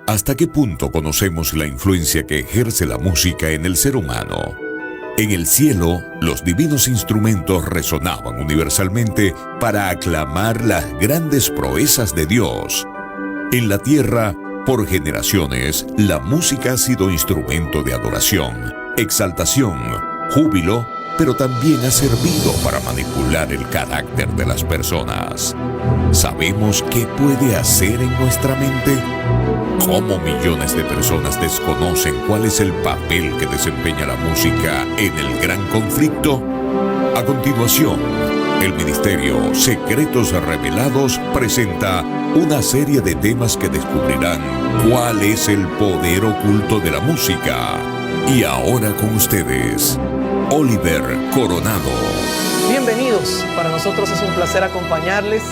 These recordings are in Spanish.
¿Hasta qué punto conocemos la influencia que ejerce la música en el ser humano? En el cielo, los divinos instrumentos resonaban universalmente para aclamar las grandes proezas de Dios. En la tierra, por generaciones, la música ha sido instrumento de adoración, exaltación, júbilo, pero también ha servido para manipular el carácter de las personas. ¿Sabemos qué puede hacer en nuestra mente? ¿Cómo millones de personas desconocen cuál es el papel que desempeña la música en el gran conflicto? A continuación, el Ministerio Secretos Revelados presenta una serie de temas que descubrirán cuál es el poder oculto de la música. Y ahora con ustedes, Oliver Coronado. Bienvenidos, para nosotros es un placer acompañarles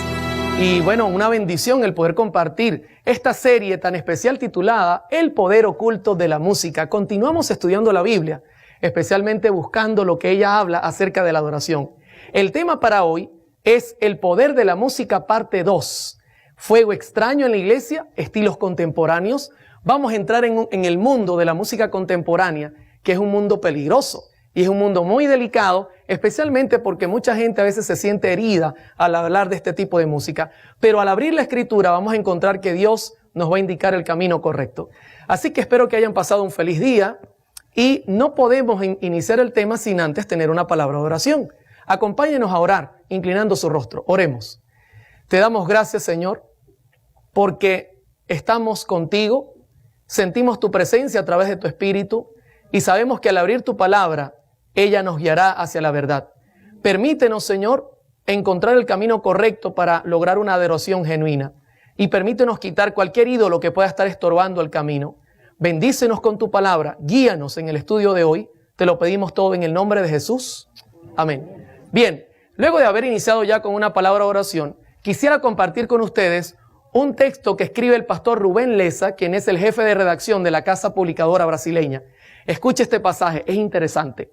y bueno, una bendición el poder compartir esta serie tan especial titulada El poder oculto de la música. Continuamos estudiando la Biblia, especialmente buscando lo que ella habla acerca de la adoración. El tema para hoy es el poder de la música parte 2. Fuego extraño en la iglesia, estilos contemporáneos. Vamos a entrar en el mundo de la música contemporánea, que es un mundo peligroso. Y es un mundo muy delicado, especialmente porque mucha gente a veces se siente herida al hablar de este tipo de música. Pero al abrir la Escritura vamos a encontrar que Dios nos va a indicar el camino correcto. Así que espero que hayan pasado un feliz día y no podemos iniciar el tema sin antes tener una palabra de oración. Acompáñenos a orar, inclinando su rostro. Oremos. Te damos gracias, Señor, porque estamos contigo, sentimos tu presencia a través de tu Espíritu y sabemos que al abrir tu palabra, ella nos guiará hacia la verdad. Permítenos, Señor, encontrar el camino correcto para lograr una adoración genuina. Y permítenos quitar cualquier ídolo que pueda estar estorbando el camino. Bendícenos con tu palabra. Guíanos en el estudio de hoy. Te lo pedimos todo en el nombre de Jesús. Amén. Bien, luego de haber iniciado ya con una palabra de oración, quisiera compartir con ustedes un texto que escribe el pastor Rubén Leza, quien es el jefe de redacción de la Casa Publicadora Brasileña. Escuche este pasaje, es interesante.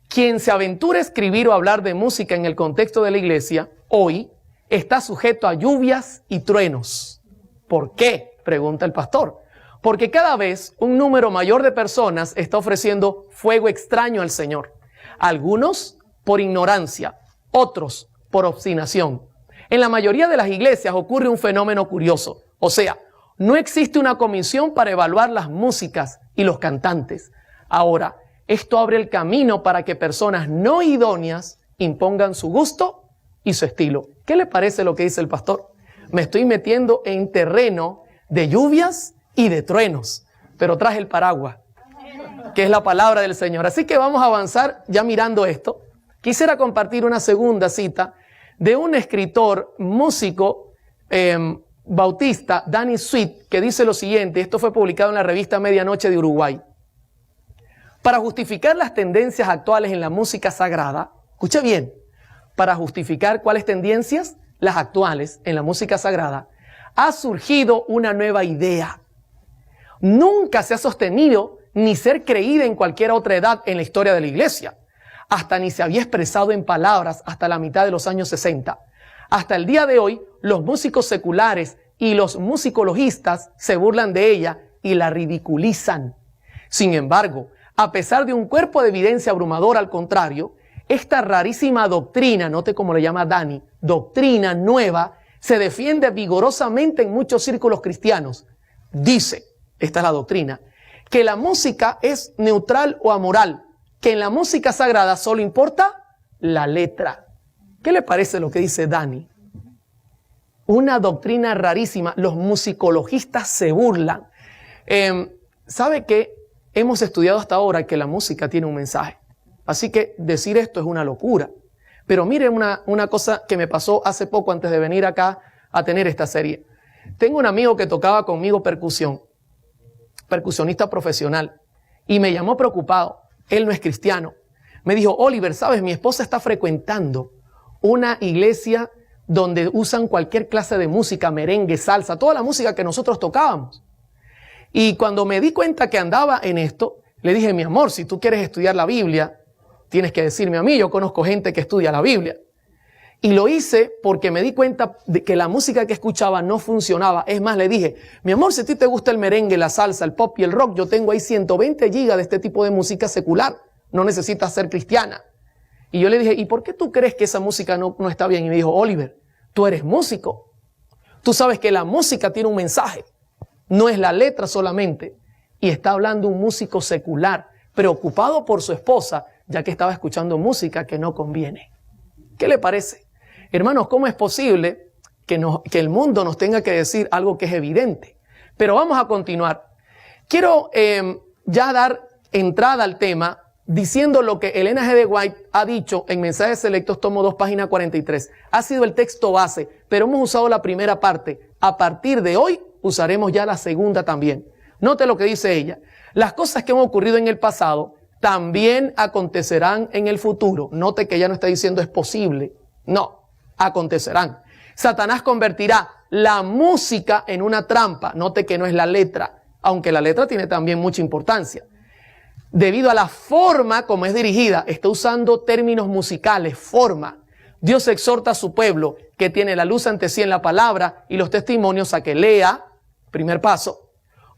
Quien se aventura a escribir o hablar de música en el contexto de la iglesia, hoy está sujeto a lluvias y truenos. ¿Por qué?, pregunta el pastor. Porque cada vez un número mayor de personas está ofreciendo fuego extraño al Señor. Algunos por ignorancia, otros por obstinación. En la mayoría de las iglesias ocurre un fenómeno curioso. O sea, no existe una comisión para evaluar las músicas y los cantantes. Ahora, esto abre el camino para que personas no idóneas impongan su gusto y su estilo. ¿Qué le parece lo que dice el pastor? Me estoy metiendo en terreno de lluvias y de truenos, pero traje el paraguas, que es la palabra del Señor. Así que vamos a avanzar ya mirando esto. Quisiera compartir una segunda cita de un escritor, músico bautista, Danny Sweet, que dice lo siguiente. Esto fue publicado en la revista Medianoche de Uruguay. Para justificar las tendencias actuales en la música sagrada, escucha bien, para justificar cuáles tendencias, las actuales en la música sagrada, ha surgido una nueva idea. Nunca se ha sostenido ni ser creída en cualquier otra edad en la historia de la iglesia. Hasta ni se había expresado en palabras hasta la mitad de los años 60. Hasta el día de hoy, los músicos seculares y los musicologistas se burlan de ella y la ridiculizan. Sin embargo, a pesar de un cuerpo de evidencia abrumador, al contrario, esta rarísima doctrina, note cómo le llama Dani, doctrina nueva, se defiende vigorosamente en muchos círculos cristianos. Dice, esta es la doctrina, que la música es neutral o amoral, que en la música sagrada solo importa la letra. ¿Qué le parece lo que dice Dani? Una doctrina rarísima, los musicologistas se burlan. ¿Sabe qué? Hemos estudiado hasta ahora que la música tiene un mensaje. Así que decir esto es una locura. Pero mire una cosa que me pasó hace poco antes de venir acá a tener esta serie. Tengo un amigo que tocaba conmigo percusión, percusionista profesional, y me llamó preocupado. Él no es cristiano. Me dijo, Oliver, ¿sabes? Mi esposa está frecuentando una iglesia donde usan cualquier clase de música, merengue, salsa, toda la música que nosotros tocábamos. Y cuando me di cuenta que andaba en esto, le dije, mi amor, si tú quieres estudiar la Biblia, tienes que decirme a mí, yo conozco gente que estudia la Biblia. Y lo hice porque me di cuenta de que la música que escuchaba no funcionaba. Es más, le dije, mi amor, si a ti te gusta el merengue, la salsa, el pop y el rock, yo tengo ahí 120 gigas de este tipo de música secular. No necesitas ser cristiana. Y yo le dije, ¿y por qué tú crees que esa música no está bien? Y me dijo, Oliver, tú eres músico. Tú sabes que la música tiene un mensaje. No es la letra solamente. Y está hablando un músico secular, preocupado por su esposa, ya que estaba escuchando música que no conviene. ¿Qué le parece? Hermanos, ¿cómo es posible que el mundo nos tenga que decir algo que es evidente? Pero vamos a continuar. Quiero ya dar entrada al tema diciendo lo que Elena G. de White ha dicho en Mensajes Selectos, tomo 2, página 43. Ha sido el texto base, pero hemos usado la primera parte. A partir de hoy usaremos ya la segunda también. Note lo que dice ella. Las cosas que han ocurrido en el pasado también acontecerán en el futuro. Note que ella no está diciendo es posible. No, acontecerán. Satanás convertirá la música en una trampa. Note que no es la letra, aunque la letra tiene también mucha importancia. Debido a la forma como es dirigida, está usando términos musicales, forma. Dios exhorta a su pueblo que tiene la luz ante sí en la palabra y los testimonios a que lea, primer paso,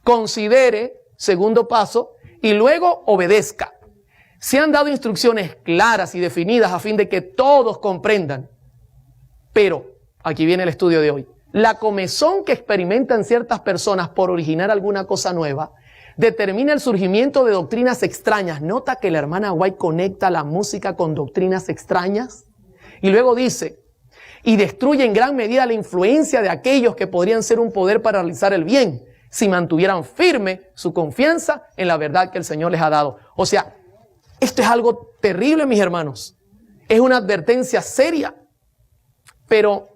considere, segundo paso, y luego obedezca. Se han dado instrucciones claras y definidas a fin de que todos comprendan. Pero, aquí viene el estudio de hoy, la comezón que experimentan ciertas personas por originar alguna cosa nueva determina el surgimiento de doctrinas extrañas. Nota que la hermana White conecta la música con doctrinas extrañas. Y luego dice, y destruye en gran medida la influencia de aquellos que podrían ser un poder para realizar el bien, si mantuvieran firme su confianza en la verdad que el Señor les ha dado. O sea, esto es algo terrible, mis hermanos. Es una advertencia seria. Pero,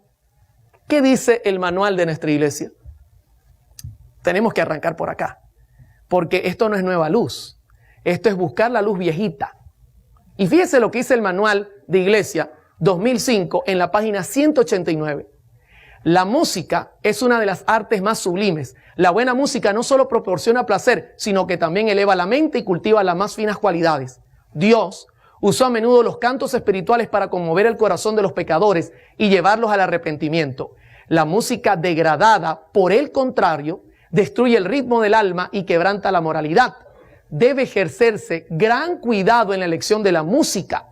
¿qué dice el manual de nuestra iglesia? Tenemos que arrancar por acá. Porque esto no es nueva luz. Esto es buscar la luz viejita. Y fíjese lo que dice el manual de iglesia 2005 en la página 189. La música es una de las artes más sublimes. La buena música no solo proporciona placer, sino que también eleva la mente y cultiva las más finas cualidades. Dios usó a menudo los cantos espirituales para conmover el corazón de los pecadores y llevarlos al arrepentimiento. La música degradada, por el contrario, destruye el ritmo del alma y quebranta la moralidad. Debe ejercerse gran cuidado en la elección de la música.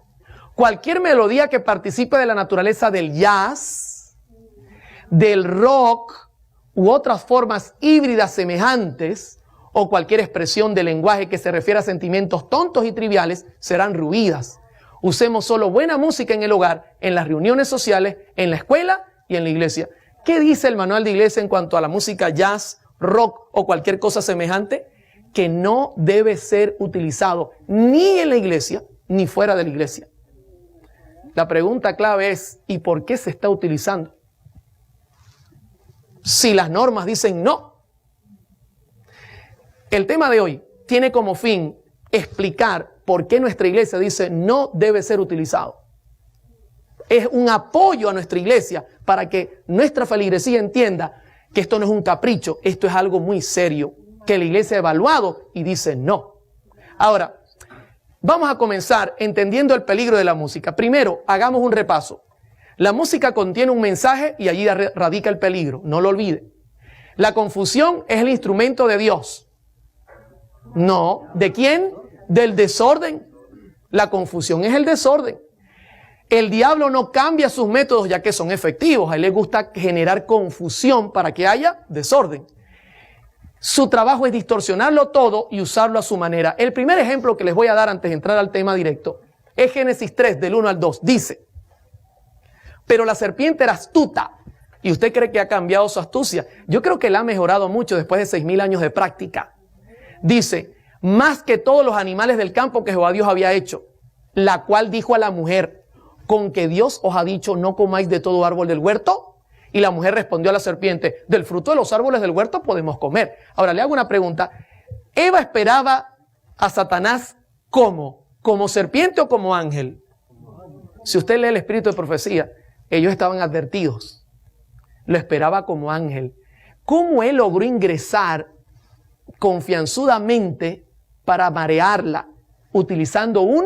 Cualquier melodía que participe de la naturaleza del jazz, del rock u otras formas híbridas semejantes, o cualquier expresión de lenguaje que se refiera a sentimientos tontos y triviales, serán ruidas. Usemos solo buena música en el hogar, en las reuniones sociales, en la escuela y en la iglesia. ¿Qué dice el manual de iglesia en cuanto a la música jazz, rock o cualquier cosa semejante? Que no debe ser utilizado ni en la iglesia ni fuera de la iglesia. La pregunta clave es, ¿y por qué se está utilizando? Si las normas dicen no. El tema de hoy tiene como fin explicar por qué nuestra iglesia dice no debe ser utilizado. Es un apoyo a nuestra iglesia para que nuestra feligresía entienda que esto no es un capricho, esto es algo muy serio, que la iglesia ha evaluado y dice no. Ahora, vamos a comenzar entendiendo el peligro de la música. Primero, hagamos un repaso. La música contiene un mensaje y allí radica el peligro, no lo olvide. La confusión es el instrumento de Dios. No, ¿de quién? Del desorden. La confusión es el desorden. El diablo no cambia sus métodos ya que son efectivos. A él le gusta generar confusión para que haya desorden. Su trabajo es distorsionarlo todo y usarlo a su manera. El primer ejemplo que les voy a dar antes de entrar al tema directo es Génesis 3, del 1 al 2. Dice, pero la serpiente era astuta. ¿Y usted cree que ha cambiado su astucia? Yo creo que la ha mejorado mucho después de 6,000 años de práctica. Dice, más que todos los animales del campo que Jehová Dios había hecho, la cual dijo a la mujer, ¿con que Dios os ha dicho no comáis de todo árbol del huerto? Y la mujer respondió a la serpiente, del fruto de los árboles del huerto podemos comer. Ahora le hago una pregunta. ¿Eva esperaba a Satanás cómo? ¿Como serpiente o como ángel? Si usted lee el espíritu de profecía, ellos estaban advertidos. Lo esperaba como ángel. ¿Cómo él logró ingresar confianzudamente para marearla utilizando un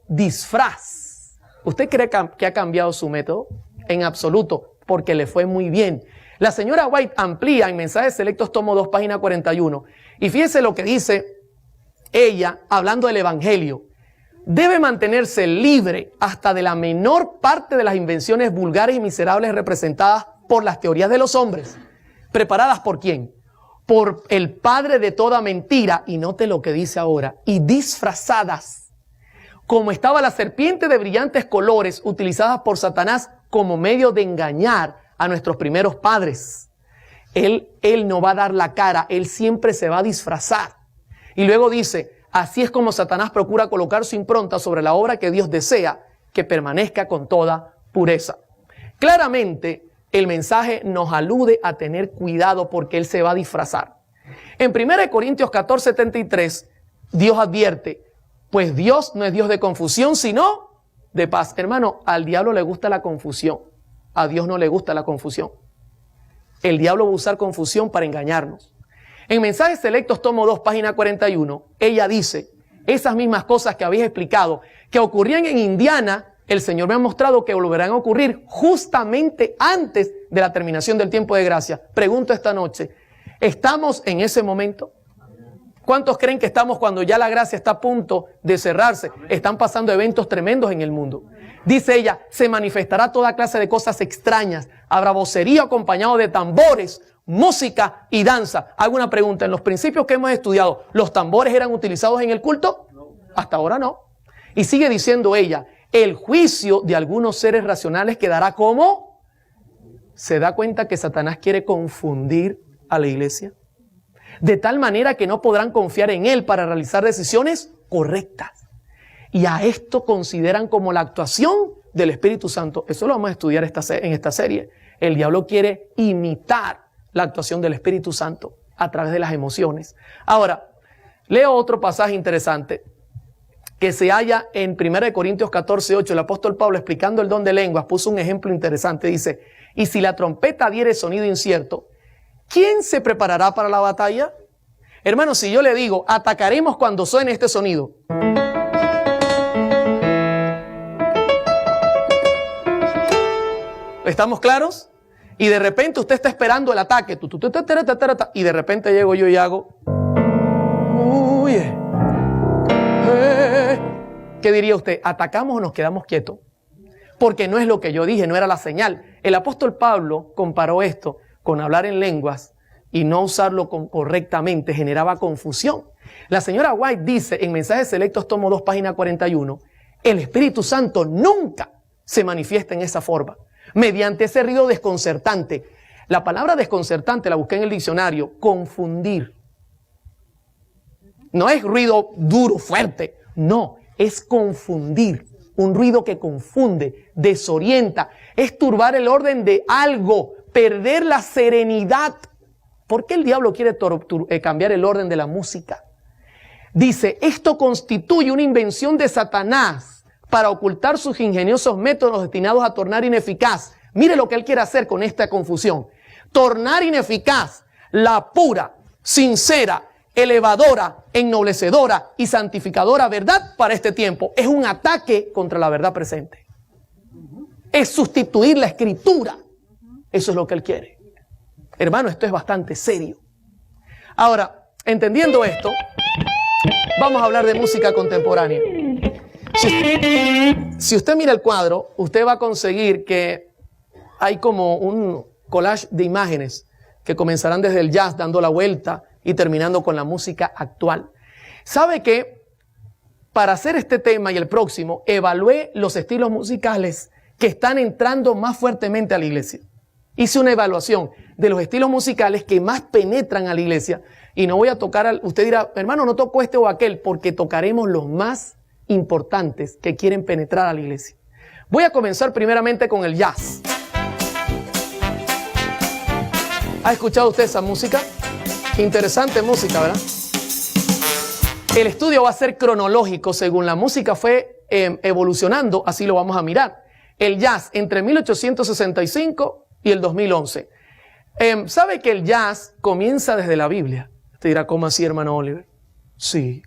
disfraz? ¿Usted cree que ha cambiado su método? en absoluto, porque le fue muy bien. La señora White amplía en Mensajes Selectos, tomo 2, página 41. Y fíjese lo que dice ella, hablando del Evangelio. Debe mantenerse libre hasta de la menor parte de las invenciones vulgares y miserables representadas por las teorías de los hombres. ¿Preparadas por quién? Por el padre de toda mentira, y note lo que dice ahora, y disfrazadas, como estaba la serpiente de brillantes colores utilizadas por Satanás como medio de engañar a nuestros primeros padres. Él no va a dar la cara, él siempre se va a disfrazar. Y luego dice, así es como Satanás procura colocar su impronta sobre la obra que Dios desea que permanezca con toda pureza. Claramente, el mensaje nos alude a tener cuidado porque él se va a disfrazar. En 1 Corintios 14:73, Dios advierte, pues Dios no es Dios de confusión, sino de paz. Hermano, al diablo le gusta la confusión. A Dios no le gusta la confusión. El diablo va a usar confusión para engañarnos. En Mensajes Selectos, tomo 2, página 41, ella dice, esas mismas cosas que habéis explicado, que ocurrían en Indiana, el Señor me ha mostrado que volverán a ocurrir justamente antes de la terminación del tiempo de gracia. Pregunto esta noche, ¿estamos en ese momento? ¿Cuántos creen que estamos cuando ya la gracia está a punto de cerrarse? Están pasando eventos tremendos en el mundo. Dice ella, se manifestará toda clase de cosas extrañas. Habrá vocerío acompañado de tambores, música y danza. Hago una pregunta, en los principios que hemos estudiado, ¿los tambores eran utilizados en el culto? Hasta ahora no. Y sigue diciendo ella, el juicio de algunos seres racionales quedará como. ¿Se da cuenta que Satanás quiere confundir a la iglesia? De tal manera que no podrán confiar en él para realizar decisiones correctas. Y a esto consideran como la actuación del Espíritu Santo. Eso lo vamos a estudiar en esta serie. El diablo quiere imitar la actuación del Espíritu Santo a través de las emociones. Ahora, leo otro pasaje interesante que se halla en 1 Corintios 14:8. El apóstol Pablo, explicando el don de lenguas, puso un ejemplo interesante. Dice, y si la trompeta diere sonido incierto, ¿quién se preparará para la batalla? Hermano, si yo le digo, atacaremos cuando suene este sonido. ¿Estamos claros? Y de repente usted está esperando el ataque. Y de repente llego yo y hago. ¿Qué diría usted? ¿Atacamos o nos quedamos quietos? Porque no es lo que yo dije, no era la señal. El apóstol Pablo comparó esto con hablar en lenguas y no usarlo correctamente, generaba confusión. La señora White dice en Mensajes Selectos, tomo 2, página 41, el Espíritu Santo nunca se manifiesta en esa forma, mediante ese ruido desconcertante. La palabra desconcertante la busqué en el diccionario, confundir. No es ruido duro, fuerte, no, es confundir. Un ruido que confunde, desorienta, es turbar el orden de algo, perder la serenidad. ¿Por qué el diablo quiere cambiar el orden de la música? Dice, esto constituye una invención de Satanás para ocultar sus ingeniosos métodos destinados a tornar ineficaz. Mire lo que él quiere hacer con esta confusión. Tornar ineficaz la pura, sincera, elevadora, ennoblecedora y santificadora verdad para este tiempo. Es un ataque contra la verdad presente. Es sustituir la escritura. Eso es lo que él quiere. Hermano, esto es bastante serio. Ahora, entendiendo esto, vamos a hablar de música contemporánea. Si usted mira el cuadro, usted va a conseguir que hay como un collage de imágenes que comenzarán desde el jazz dando la vuelta y terminando con la música actual. ¿Sabe qué? Para hacer este tema y el próximo, evalué los estilos musicales que están entrando más fuertemente a la iglesia. Hice una evaluación de los estilos musicales que más penetran a la iglesia y no voy a tocar, usted dirá, hermano, no toco este o aquel, porque tocaremos los más importantes que quieren penetrar a la iglesia. Voy a comenzar primeramente con el jazz. ¿Ha escuchado usted esa música? Interesante música, ¿verdad? El estudio va a ser cronológico, según la música fue evolucionando, así lo vamos a mirar. El jazz entre 1865 y el 2011. ¿Sabe que el jazz comienza desde la Biblia? Te dirá, ¿cómo así, hermano Oliver? Sí.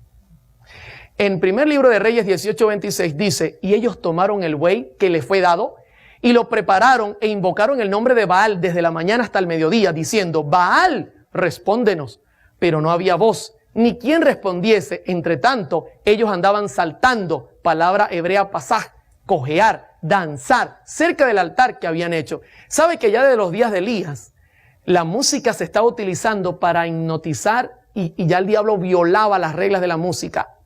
En primer libro de Reyes 18:26 dice, y ellos tomaron el buey que les fue dado y lo prepararon e invocaron el nombre de Baal desde la mañana hasta el mediodía, diciendo: Baal, respóndenos. Pero no había voz, ni quien respondiese. Entre tanto, ellos andaban saltando, palabra hebrea pasaj, cojear, danzar, cerca del altar que habían hecho. ¿Sabe que ya desde los días de Elías, la música se estaba utilizando para hipnotizar y ya el diablo violaba las reglas de la música?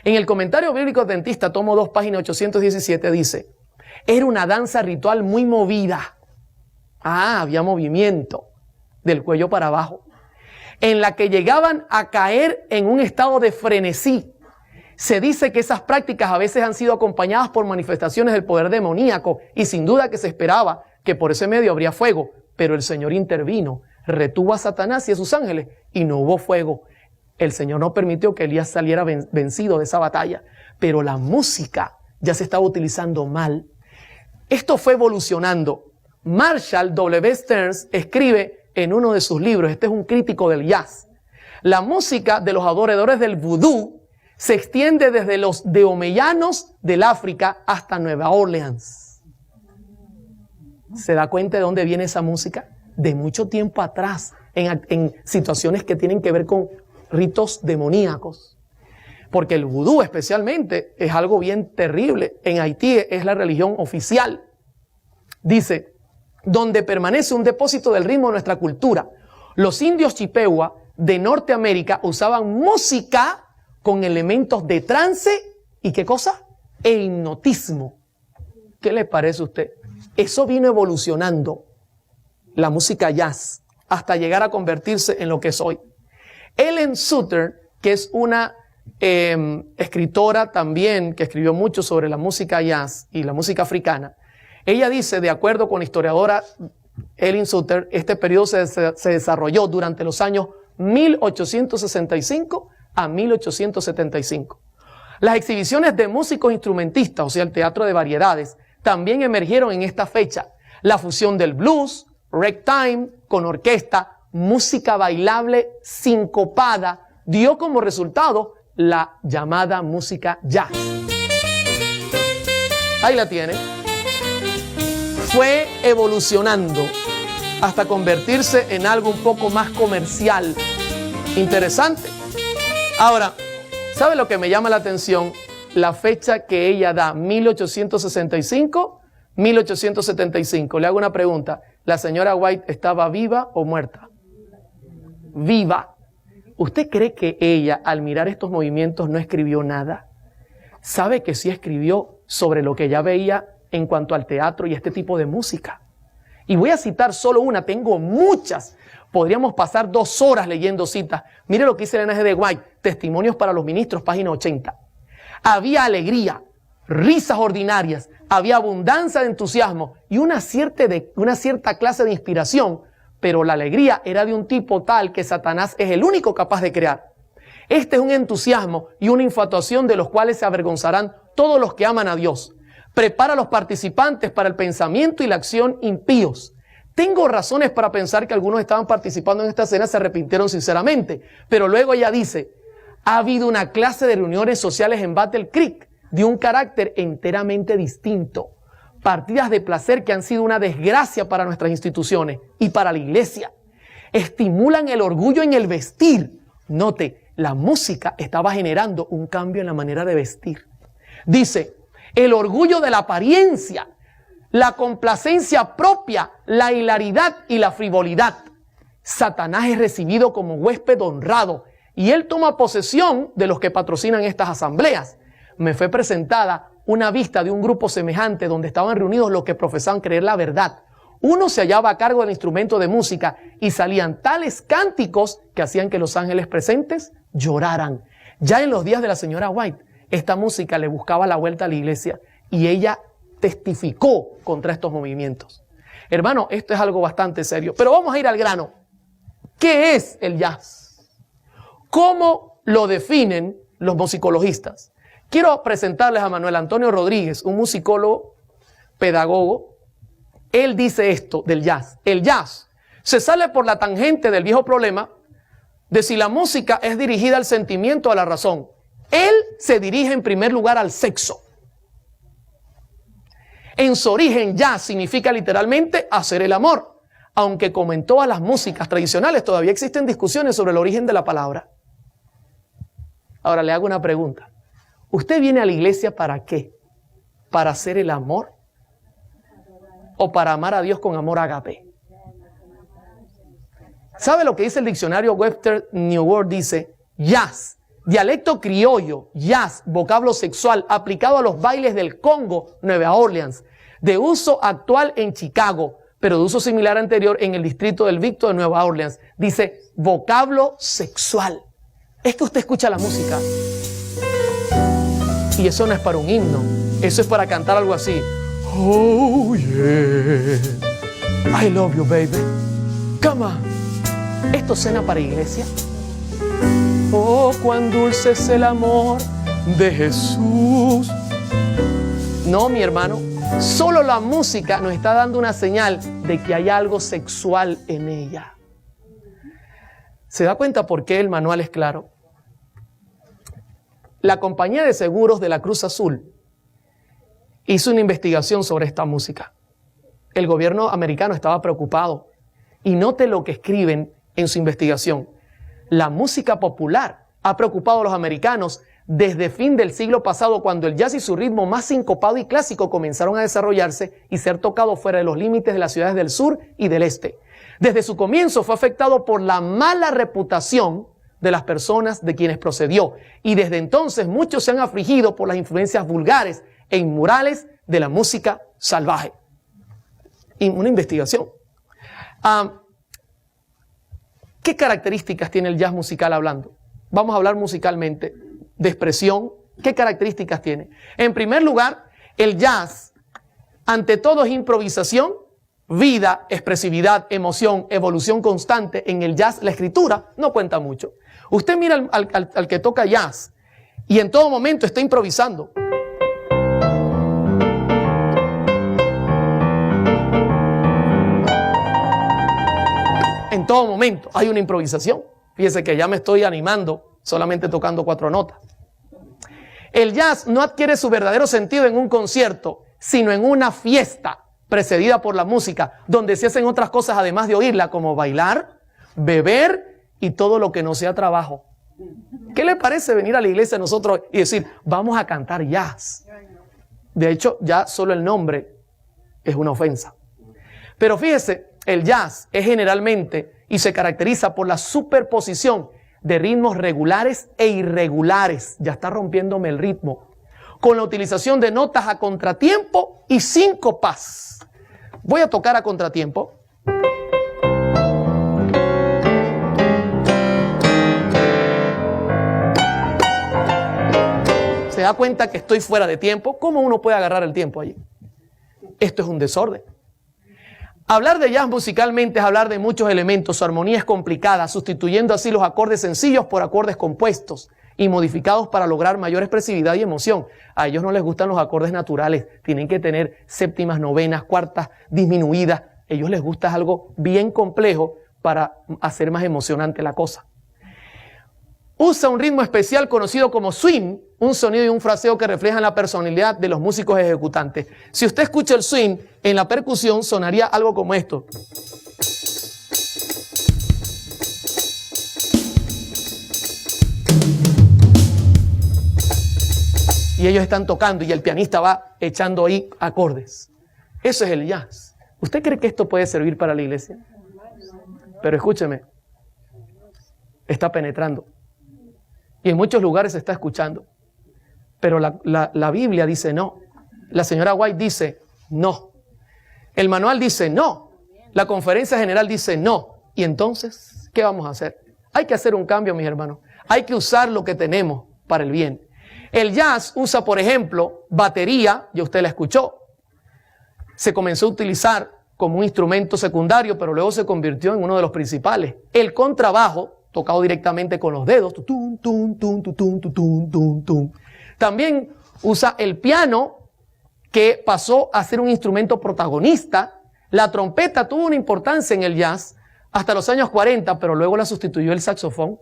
En el comentario bíblico adventista, tomo 2, página 817, dice: era una danza ritual muy movida. Había movimiento del cuello para abajo, en la que llegaban a caer en un estado de frenesí. Se dice que esas prácticas a veces han sido acompañadas por manifestaciones del poder demoníaco, y sin duda que se esperaba que por ese medio habría fuego, pero el Señor intervino, retuvo a Satanás y a sus ángeles y no hubo fuego. El Señor no permitió que Elías saliera vencido de esa batalla, pero la música ya se estaba utilizando mal. Esto fue evolucionando. Marshall W. Stearns escribe en uno de sus libros, este es un crítico del jazz: la música de los adoradores del vudú se extiende desde los daomeyanos del África hasta Nueva Orleans. ¿Se da cuenta de dónde viene esa música? De mucho tiempo atrás, en situaciones que tienen que ver con ritos demoníacos. Porque el vudú especialmente es algo bien terrible. En Haití es la religión oficial. Dice: donde permanece un depósito del ritmo de nuestra cultura. Los indios Chippewa de Norteamérica usaban música con elementos de trance y ¿qué cosa? E hipnotismo. ¿Qué le parece a usted? Eso vino evolucionando, la música jazz, hasta llegar a convertirse en lo que es hoy. Ellen Sutter, que es una escritora también que escribió mucho sobre la música jazz y la música africana, ella dice, de acuerdo con la historiadora Ellen Sutter, este periodo se desarrolló durante los años 1865 a 1875. Las exhibiciones de músicos instrumentistas, o sea, el teatro de variedades, también emergieron en esta fecha. La fusión del blues, ragtime, con orquesta, música bailable sincopada, dio como resultado la llamada música jazz. Ahí la tiene. Fue evolucionando hasta convertirse en algo un poco más comercial. Interesante. Ahora, ¿sabe lo que me llama la atención? La fecha que ella da, 1865, 1875. Le hago una pregunta. ¿La señora White estaba viva o muerta? Viva. ¿Usted cree que ella, al mirar estos movimientos, no escribió nada? ¿Sabe que sí escribió sobre lo que ella veía en cuanto al teatro y este tipo de música? Y voy a citar solo una, tengo muchas. Podríamos pasar 2 horas leyendo citas. Mire lo que dice Elena G. de White, Testimonios para los Ministros, página 80. Había alegría, risas ordinarias, había abundancia de entusiasmo y una cierta clase de inspiración, pero la alegría era de un tipo tal que Satanás es el único capaz de crear. Este es un entusiasmo y una infatuación de los cuales se avergonzarán todos los que aman a Dios. Prepara a los participantes para el pensamiento y la acción impíos. Tengo razones para pensar que algunos estaban participando en esta escena se arrepintieron sinceramente, pero luego ella dice: ha habido una clase de reuniones sociales en Battle Creek de un carácter enteramente distinto. Partidas de placer que han sido una desgracia para nuestras instituciones y para la iglesia. Estimulan el orgullo en el vestir. Note, la música estaba generando un cambio en la manera de vestir. Dice, el orgullo de la apariencia, la complacencia propia, la hilaridad y la frivolidad. Satanás es recibido como huésped honrado y él toma posesión de los que patrocinan estas asambleas. Me fue presentada una vista de un grupo semejante donde estaban reunidos los que profesaban creer la verdad. Uno se hallaba a cargo del instrumento de música y salían tales cánticos que hacían que los ángeles presentes lloraran. Ya en los días de la señora White, esta música le buscaba la vuelta a la iglesia y ella testificó contra estos movimientos. Hermano, esto es algo bastante serio, pero vamos a ir al grano. ¿Qué es el jazz? ¿Cómo lo definen los musicologistas? Quiero presentarles a Manuel Antonio Rodríguez, un musicólogo, pedagogo. Él dice esto del jazz. El jazz se sale por la tangente del viejo problema de si la música es dirigida al sentimiento o a la razón. Él se dirige en primer lugar al sexo. En su origen, jazz significa literalmente hacer el amor, aunque como en todas las músicas tradicionales todavía existen discusiones sobre el origen de la palabra. Ahora le hago una pregunta. ¿Usted viene a la iglesia para qué? ¿Para hacer el amor? ¿O para amar a Dios con amor agape? ¿Sabe lo que dice el diccionario Webster New World? Dice, jazz, dialecto criollo, jazz, vocablo sexual, aplicado a los bailes del Congo, Nueva Orleans, de uso actual en Chicago, pero de uso similar anterior en el distrito del Victor de Nueva Orleans. Dice, vocablo sexual. Es que usted escucha la música y eso no es para un himno, eso es para cantar algo así. Oh yeah, I love you baby, come on. ¿Esto suena para iglesia? Oh, cuán dulce es el amor de Jesús. No, mi hermano, solo la música nos está dando una señal de que hay algo sexual en ella. ¿Se da cuenta por qué el manual es claro? La compañía de seguros de la Cruz Azul hizo una investigación sobre esta música. El gobierno americano estaba preocupado. Y note lo que escriben en su investigación. La música popular ha preocupado a los americanos desde fin del siglo pasado, cuando el jazz y su ritmo más sincopado y clásico comenzaron a desarrollarse y ser tocados fuera de los límites de las ciudades del sur y del este. Desde su comienzo fue afectado por la mala reputación de las personas de quienes procedió, y desde entonces muchos se han afligido por las influencias vulgares e inmorales de la música salvaje. Y una investigación. ¿Qué características tiene el jazz musical hablando? Vamos a hablar musicalmente de expresión. ¿Qué características tiene? En primer lugar, el jazz, ante todo, es improvisación, vida, expresividad, emoción, evolución constante. En el jazz la escritura no cuenta mucho. Usted mira al que toca jazz y en todo momento está improvisando. En todo momento hay una improvisación. Fíjese que ya me estoy animando solamente tocando 4 notas. El jazz no adquiere su verdadero sentido en un concierto, sino en una fiesta precedida por la música, donde se hacen otras cosas además de oírla, como bailar, beber y todo lo que no sea trabajo. ¿Qué le parece venir a la iglesia nosotros y decir, vamos a cantar jazz? De hecho, ya solo el nombre es una ofensa. Pero fíjese, el jazz es generalmente y se caracteriza por la superposición de ritmos regulares e irregulares. Ya está rompiéndome el ritmo. Con la utilización de notas a contratiempo y síncopas. Voy a tocar a contratiempo. ¿Se da cuenta que estoy fuera de tiempo? ¿Cómo uno puede agarrar el tiempo allí? Esto es un desorden. Hablar de jazz musicalmente es hablar de muchos elementos. Su armonía es complicada, sustituyendo así los acordes sencillos por acordes compuestos y modificados para lograr mayor expresividad y emoción. A ellos no les gustan los acordes naturales. Tienen que tener séptimas, novenas, cuartas, disminuidas. A ellos les gusta algo bien complejo para hacer más emocionante la cosa. Usa un ritmo especial conocido como swing, un sonido y un fraseo que reflejan la personalidad de los músicos ejecutantes. Si usted escucha el swing, en la percusión sonaría algo como esto. Y ellos están tocando y el pianista va echando ahí acordes. Eso es el jazz. ¿Usted cree que esto puede servir para la iglesia? Pero escúcheme, está penetrando. Y en muchos lugares se está escuchando. Pero la Biblia dice no. La señora White dice no. El manual dice no. La conferencia general dice no. Y entonces, ¿qué vamos a hacer? Hay que hacer un cambio, mis hermanos. Hay que usar lo que tenemos para el bien. El jazz usa, por ejemplo, batería. Ya usted la escuchó. Se comenzó a utilizar como un instrumento secundario, pero luego se convirtió en uno de los principales. El contrabajo, tocado directamente con los dedos. También usa el piano, que pasó a ser un instrumento protagonista. La trompeta tuvo una importancia en el jazz hasta los años 40, pero luego la sustituyó el saxofón,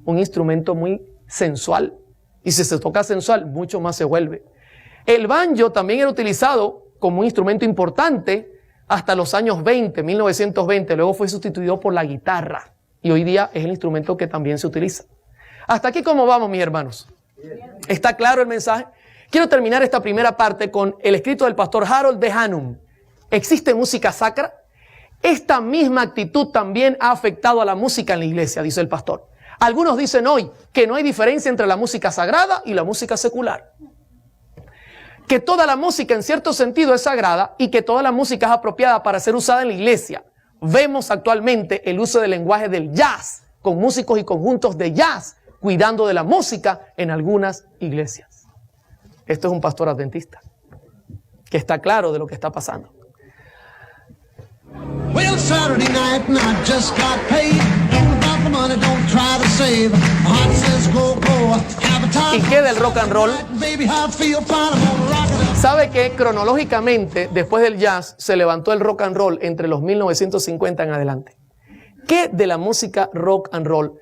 un instrumento muy sensual. Y si se toca sensual, mucho más se vuelve. El banjo también era utilizado como un instrumento importante hasta los años 20, 1920. Luego fue sustituido por la guitarra y hoy día es el instrumento que también se utiliza. Hasta aquí, ¿cómo vamos, mis hermanos? ¿Está claro el mensaje? Quiero terminar esta primera parte con el escrito del pastor Harold D. Hannum. ¿Existe música sacra? Esta misma actitud también ha afectado a la música en la iglesia, dice el pastor. Algunos dicen hoy que no hay diferencia entre la música sagrada y la música secular. Que toda la música en cierto sentido es sagrada y que toda la música es apropiada para ser usada en la iglesia. Vemos actualmente el uso del lenguaje del jazz, con músicos y conjuntos de jazz, cuidando de la música en algunas iglesias. Esto es un pastor adventista, que está claro de lo que está pasando. Well, Saturday night and I just got paid. All about the money, don't try to save. My heart says go, go, have a time. ¿Y qué del rock and roll? Baby, I feel fine, I'm gonna rock it up. ¿Sabe que cronológicamente, después del jazz, se levantó el rock and roll entre los 1950 en adelante? ¿Qué de la música rock and roll?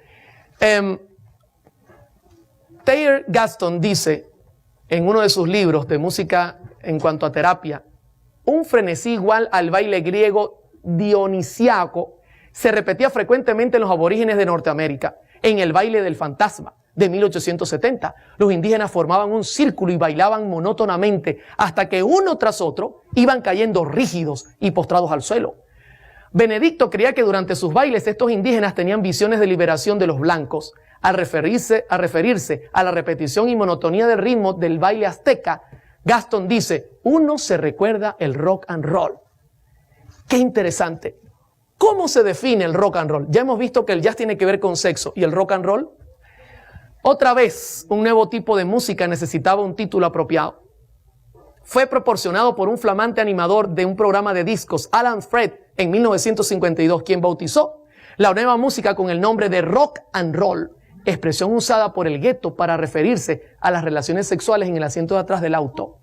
Taylor Gaston dice en uno de sus libros de música en cuanto a terapia, un frenesí igual al baile griego dionisiaco se repetía frecuentemente en los aborígenes de Norteamérica, en el baile del fantasma de 1870. Los indígenas formaban un círculo y bailaban monótonamente hasta que uno tras otro iban cayendo rígidos y postrados al suelo. Benedicto creía que durante sus bailes estos indígenas tenían visiones de liberación de los blancos. Al referirse a la repetición y monotonía del ritmo del baile azteca, Gaston dice, uno se recuerda el rock and roll. Qué interesante. ¿Cómo se define el rock and roll? Ya hemos visto que el jazz tiene que ver con sexo. ¿Y el rock and roll? Otra vez, un nuevo tipo de música necesitaba un título apropiado. Fue proporcionado por un flamante animador de un programa de discos, Alan Freed, en 1952, quien bautizó la nueva música con el nombre de rock and roll, expresión usada por el gueto para referirse a las relaciones sexuales en el asiento de atrás del auto.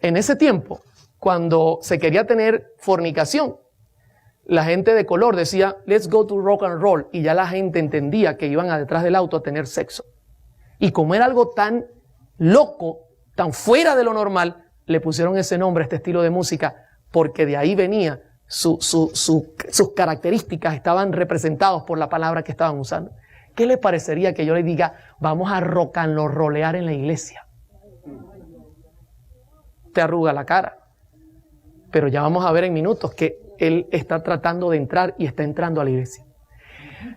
En ese tiempo, cuando se quería tener fornicación, la gente de color decía, let's go to rock and roll, y ya la gente entendía que iban a detrás del auto a tener sexo. Y como era algo tan loco, tan fuera de lo normal, le pusieron ese nombre a este estilo de música, porque de ahí venía sus características, estaban representados por la palabra que estaban usando. ¿Qué le parecería que yo le diga, vamos a rock and rollear en la iglesia? Te arruga la cara. Pero ya vamos a ver en minutos que él está tratando de entrar y está entrando a la iglesia.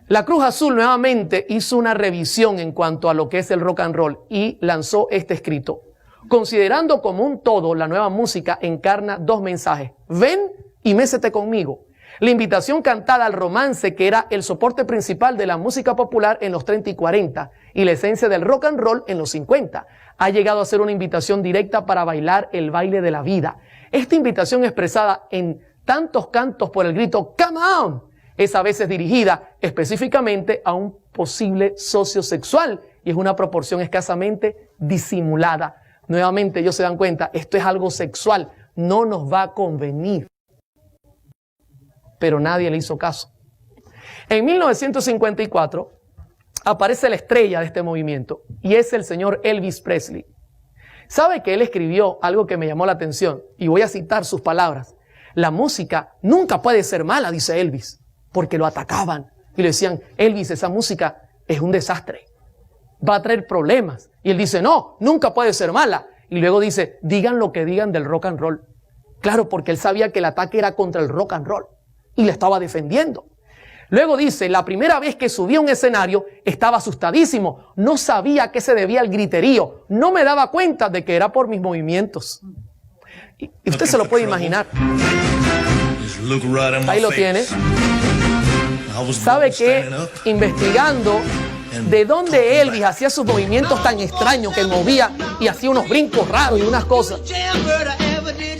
La Cruz Azul nuevamente hizo una revisión en cuanto a lo que es el rock and roll y lanzó este escrito. Considerando como un todo, la nueva música encarna dos mensajes. Ven y mécete conmigo. La invitación cantada al romance, que era el soporte principal de la música popular en los 30 y 40, y la esencia del rock and roll en los 50, ha llegado a ser una invitación directa para bailar el baile de la vida. Esta invitación expresada en tantos cantos por el grito "Come on" es a veces dirigida específicamente a un posible socio sexual y es una proporción escasamente disimulada. Nuevamente ellos se dan cuenta, esto es algo sexual, no nos va a convenir. Pero nadie le hizo caso. En 1954 aparece la estrella de este movimiento y es el señor Elvis Presley. ¿Sabe que él escribió algo que me llamó la atención? Y voy a citar sus palabras. La música nunca puede ser mala, dice Elvis, porque lo atacaban y le decían, Elvis, esa música es un desastre, va a traer problemas. Y él dice, no, nunca puede ser mala. Y luego dice, digan lo que digan del rock and roll. Claro, porque él sabía que el ataque era contra el rock and roll y le estaba defendiendo. Luego dice, la primera vez que subí a un escenario estaba asustadísimo, no sabía a qué se debía el griterío, no me daba cuenta de que era por mis movimientos. Y usted se lo puede imaginar. Ahí lo tiene. ¿Sabe qué? Investigando de dónde Elvis hacía sus movimientos tan extraños que movía y hacía unos brincos raros y unas cosas.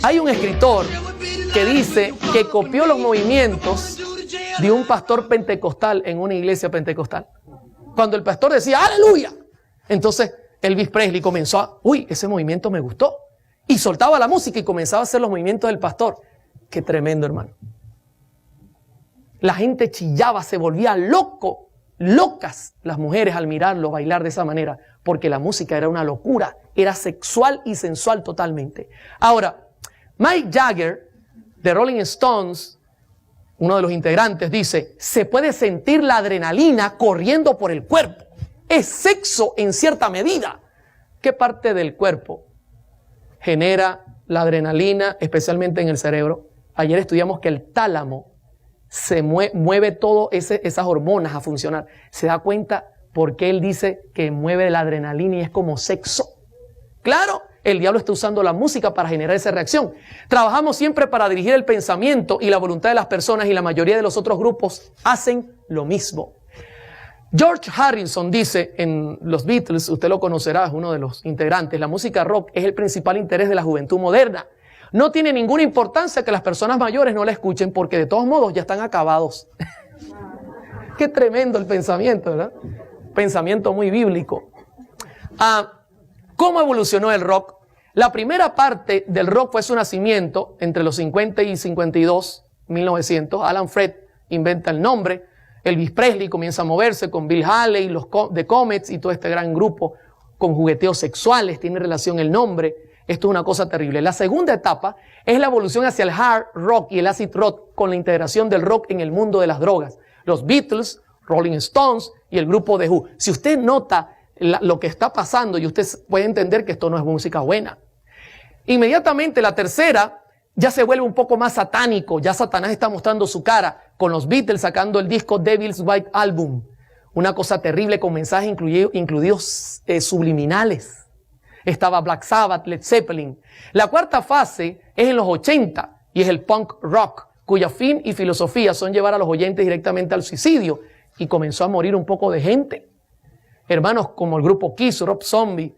Hay un escritor que dice que copió los movimientos de un pastor pentecostal en una iglesia pentecostal. Cuando el pastor decía ¡aleluya! Entonces Elvis Presley comenzó a, uy, ese movimiento me gustó. Y soltaba la música y comenzaba a hacer los movimientos del pastor. Qué tremendo, hermano. La gente chillaba, se volvía loco locas las mujeres al mirarlo bailar de esa manera, porque la música era una locura, era sexual y sensual totalmente. Ahora, Mick Jagger, de Rolling Stones, uno de los integrantes, dice, se puede sentir la adrenalina corriendo por el cuerpo. Es sexo en cierta medida. ¿Qué parte del cuerpo genera la adrenalina, especialmente en el cerebro? Ayer estudiamos que el tálamo se mueve todo esas hormonas a funcionar. ¿Se da cuenta por qué él dice que mueve la adrenalina y es como sexo? Claro, el diablo está usando la música para generar esa reacción. Trabajamos siempre para dirigir el pensamiento y la voluntad de las personas, y la mayoría de los otros grupos hacen lo mismo. George Harrison dice en los Beatles, usted lo conocerá, es uno de los integrantes, la música rock es el principal interés de la juventud moderna. No tiene ninguna importancia que las personas mayores no la escuchen, porque de todos modos ya están acabados. Qué tremendo el pensamiento, ¿verdad? Pensamiento muy bíblico. ¿Cómo evolucionó el rock? La primera parte del rock fue su nacimiento entre los 50 y 52, 1900. Alan Freed inventa el nombre. Elvis Presley comienza a moverse con Bill Haley, los The Comets y todo este gran grupo con jugueteos sexuales. Tiene relación el nombre. Esto es una cosa terrible. La segunda etapa es la evolución hacia el hard rock y el acid rock, con la integración del rock en el mundo de las drogas. Los Beatles, Rolling Stones y el grupo The Who. Si usted nota lo que está pasando, y usted puede entender que esto no es música buena. Inmediatamente la tercera ya se vuelve un poco más satánico. Ya Satanás está mostrando su cara, con los Beatles sacando el disco Devil's White Album. Una cosa terrible con mensajes incluidos subliminales. Estaba Black Sabbath, Led Zeppelin. La cuarta fase es en los 80 y es el punk rock, cuya fin y filosofía son llevar a los oyentes directamente al suicidio, y comenzó a morir un poco de gente. Hermanos como el grupo Kiss, Rob Zombie,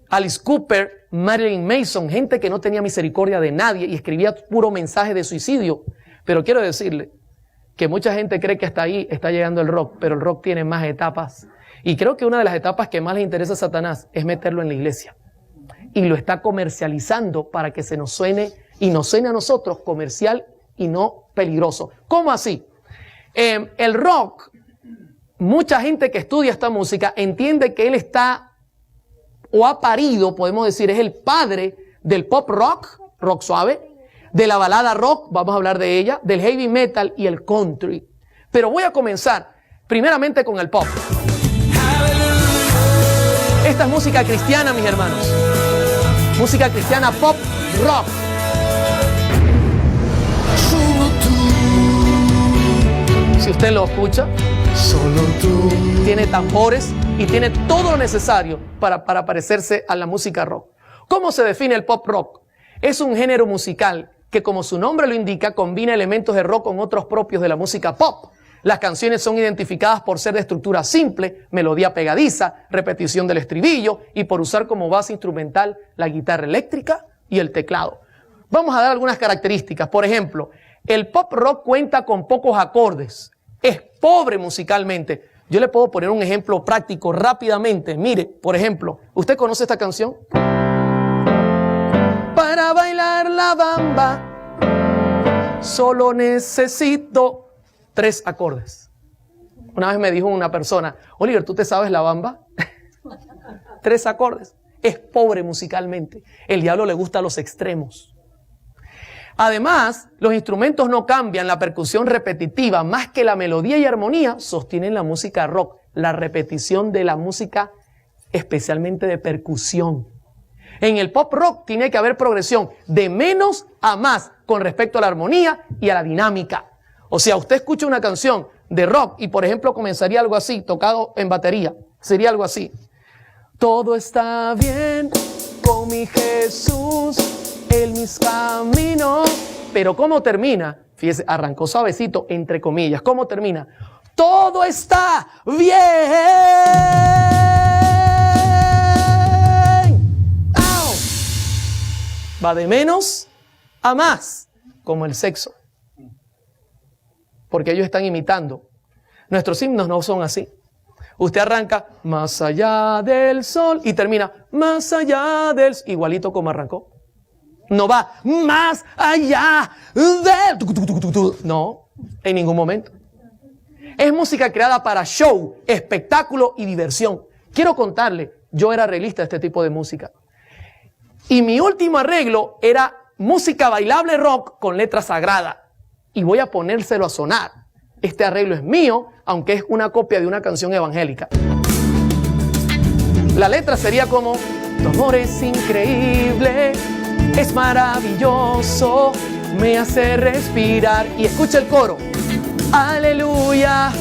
Alice Cooper, Marilyn Manson, gente que no tenía misericordia de nadie y escribía puro mensaje de suicidio. Pero quiero decirle que mucha gente cree que hasta ahí está llegando el rock, pero el rock tiene más etapas. Y creo que una de las etapas que más le interesa a Satanás es meterlo en la iglesia. Y lo está comercializando para que se nos suene, y nos suene a nosotros comercial y no peligroso. ¿Cómo así? El rock, mucha gente que estudia esta música entiende que él está, o ha parido, podemos decir, es el padre del pop rock, rock suave, de la balada rock, vamos a hablar de ella, del heavy metal y el country. Pero voy a comenzar primeramente con el pop. Esta es música cristiana, mis hermanos. Música cristiana pop rock. Si usted lo escucha, solo tú. Tiene tambores y tiene todo lo necesario para parecerse a la música rock. ¿Cómo se define el pop rock? Es un género musical que, como su nombre lo indica, combina elementos de rock con otros propios de la música pop. Las canciones son identificadas por ser de estructura simple, melodía pegadiza, repetición del estribillo y por usar como base instrumental la guitarra eléctrica y el teclado. Vamos a dar algunas características. Por ejemplo, el pop rock cuenta con pocos acordes. Es pobre musicalmente. Yo le puedo poner un ejemplo práctico rápidamente. Mire, por ejemplo, ¿usted conoce esta canción? Para bailar la bamba, solo necesito 3 acordes. Una vez me dijo una persona, Oliver, ¿tú te sabes la bamba? 3 acordes. Es pobre musicalmente. El diablo le gusta los extremos. Además, los instrumentos no cambian, la percusión repetitiva, más que la melodía y armonía, sostienen la música rock. La repetición de la música, especialmente de percusión. En el pop rock tiene que haber progresión de menos a más con respecto a la armonía y a la dinámica. O sea, usted escucha una canción de rock y, por ejemplo, comenzaría algo así, tocado en batería. Sería algo así. Todo está bien con mi Jesús en mis caminos. Pero ¿cómo termina? Fíjese, arrancó suavecito, entre comillas. ¿Cómo termina? Todo está bien. ¡Au! Va de menos a más, como el sexo. Porque ellos están imitando. Nuestros himnos no son así. Usted arranca más allá del sol y termina más allá del sol, igualito como arrancó. No va más allá del... No, en ningún momento. Es música creada para show, espectáculo y diversión. Quiero contarle, yo era arreglista de este tipo de música. Y mi último arreglo era música bailable rock con letra sagrada. Y voy a ponérselo a sonar. Este arreglo es mío, aunque es una copia de una canción evangélica. La letra sería como: tu amor es increíble, es maravilloso, me hace respirar. Y escucha el coro: aleluya,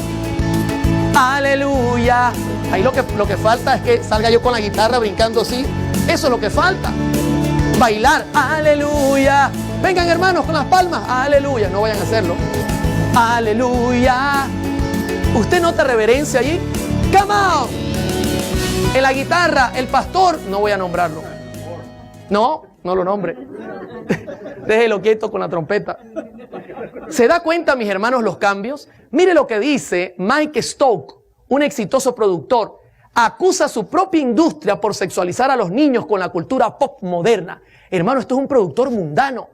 aleluya. Ahí lo que falta es que salga yo con la guitarra brincando así. Eso es lo que falta. Bailar, aleluya. Vengan hermanos con las palmas, aleluya. No vayan a hacerlo. Aleluya. ¿Usted nota reverencia allí? Come on. En la guitarra, el pastor, no voy a nombrarlo. No lo nombre. Déjelo quieto con la trompeta. ¿Se da cuenta, mis hermanos, los cambios? Mire lo que dice Mike Stoke, un exitoso productor. Acusa a su propia industria por sexualizar a los niños con la cultura pop moderna. Hermano, esto es un productor mundano.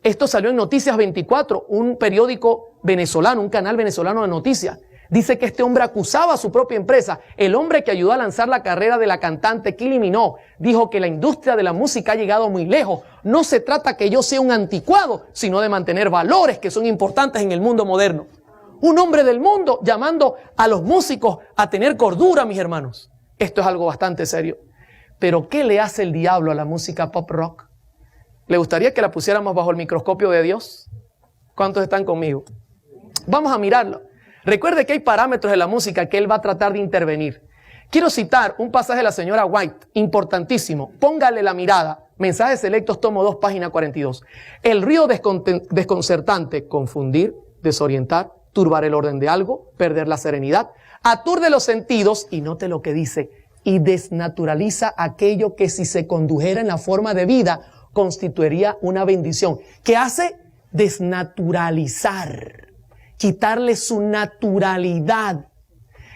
Esto salió en Noticias 24, un periódico venezolano, un canal venezolano de noticias. Dice que este hombre acusaba a su propia empresa. El hombre que ayudó a lanzar la carrera de la cantante Kylie Minogue dijo que la industria de la música ha llegado muy lejos. No se trata que yo sea un anticuado, sino de mantener valores que son importantes en el mundo moderno. Un hombre del mundo llamando a los músicos a tener cordura, mis hermanos. Esto es algo bastante serio. Pero ¿qué le hace el diablo a la música pop rock? ¿Le gustaría que la pusiéramos bajo el microscopio de Dios? ¿Cuántos están conmigo? Vamos a mirarlo. Recuerde que hay parámetros de la música que él va a tratar de intervenir. Quiero citar un pasaje de la señora White, importantísimo. Póngale la mirada. Mensajes Selectos, tomo 2, página 42. El ruido desconcertante, confundir, desorientar, turbar el orden de algo, perder la serenidad, aturde los sentidos, y note lo que dice, y desnaturaliza aquello que si se condujera en la forma de vida, constituiría una bendición. ¿Qué hace? Desnaturalizar, quitarle su naturalidad.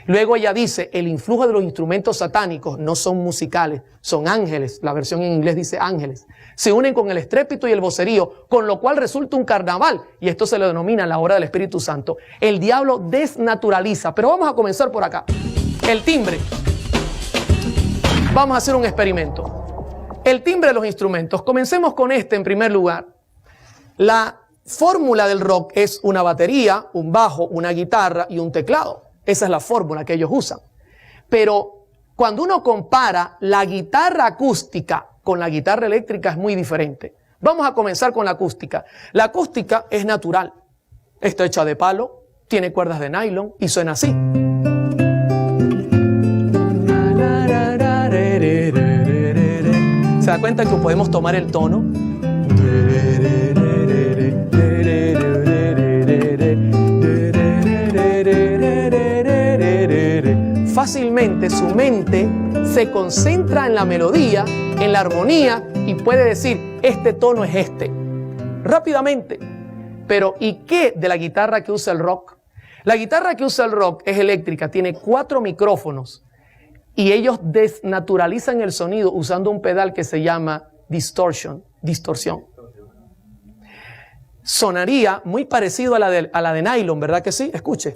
Luego ella dice, el influjo de los instrumentos satánicos no son musicales, son ángeles. La versión en inglés dice ángeles. Se unen con el estrépito y el vocerío, con lo cual resulta un carnaval. Y esto se le denomina la obra del Espíritu Santo. El diablo desnaturaliza. Pero vamos a comenzar por acá. El timbre. Vamos a hacer un experimento. El timbre de los instrumentos. Comencemos con este en primer lugar. La fórmula del rock es una batería, un bajo, una guitarra y un teclado. Esa es la fórmula que ellos usan. Pero cuando uno compara la guitarra acústica con la guitarra eléctrica es muy diferente. Vamos a comenzar con la acústica. La acústica es natural. Está hecha de palo, tiene cuerdas de nylon y suena así. ¿Se da cuenta que podemos tomar el tono? Fácilmente su mente se concentra en la melodía, en la armonía y puede decir, este tono es este. Rápidamente. Pero ¿y qué de la guitarra que usa el rock? La guitarra que usa el rock es eléctrica, tiene 4 micrófonos y ellos desnaturalizan el sonido usando un pedal que se llama distorsión. Sonaría muy parecido a la de nylon, ¿verdad que sí? Escuche.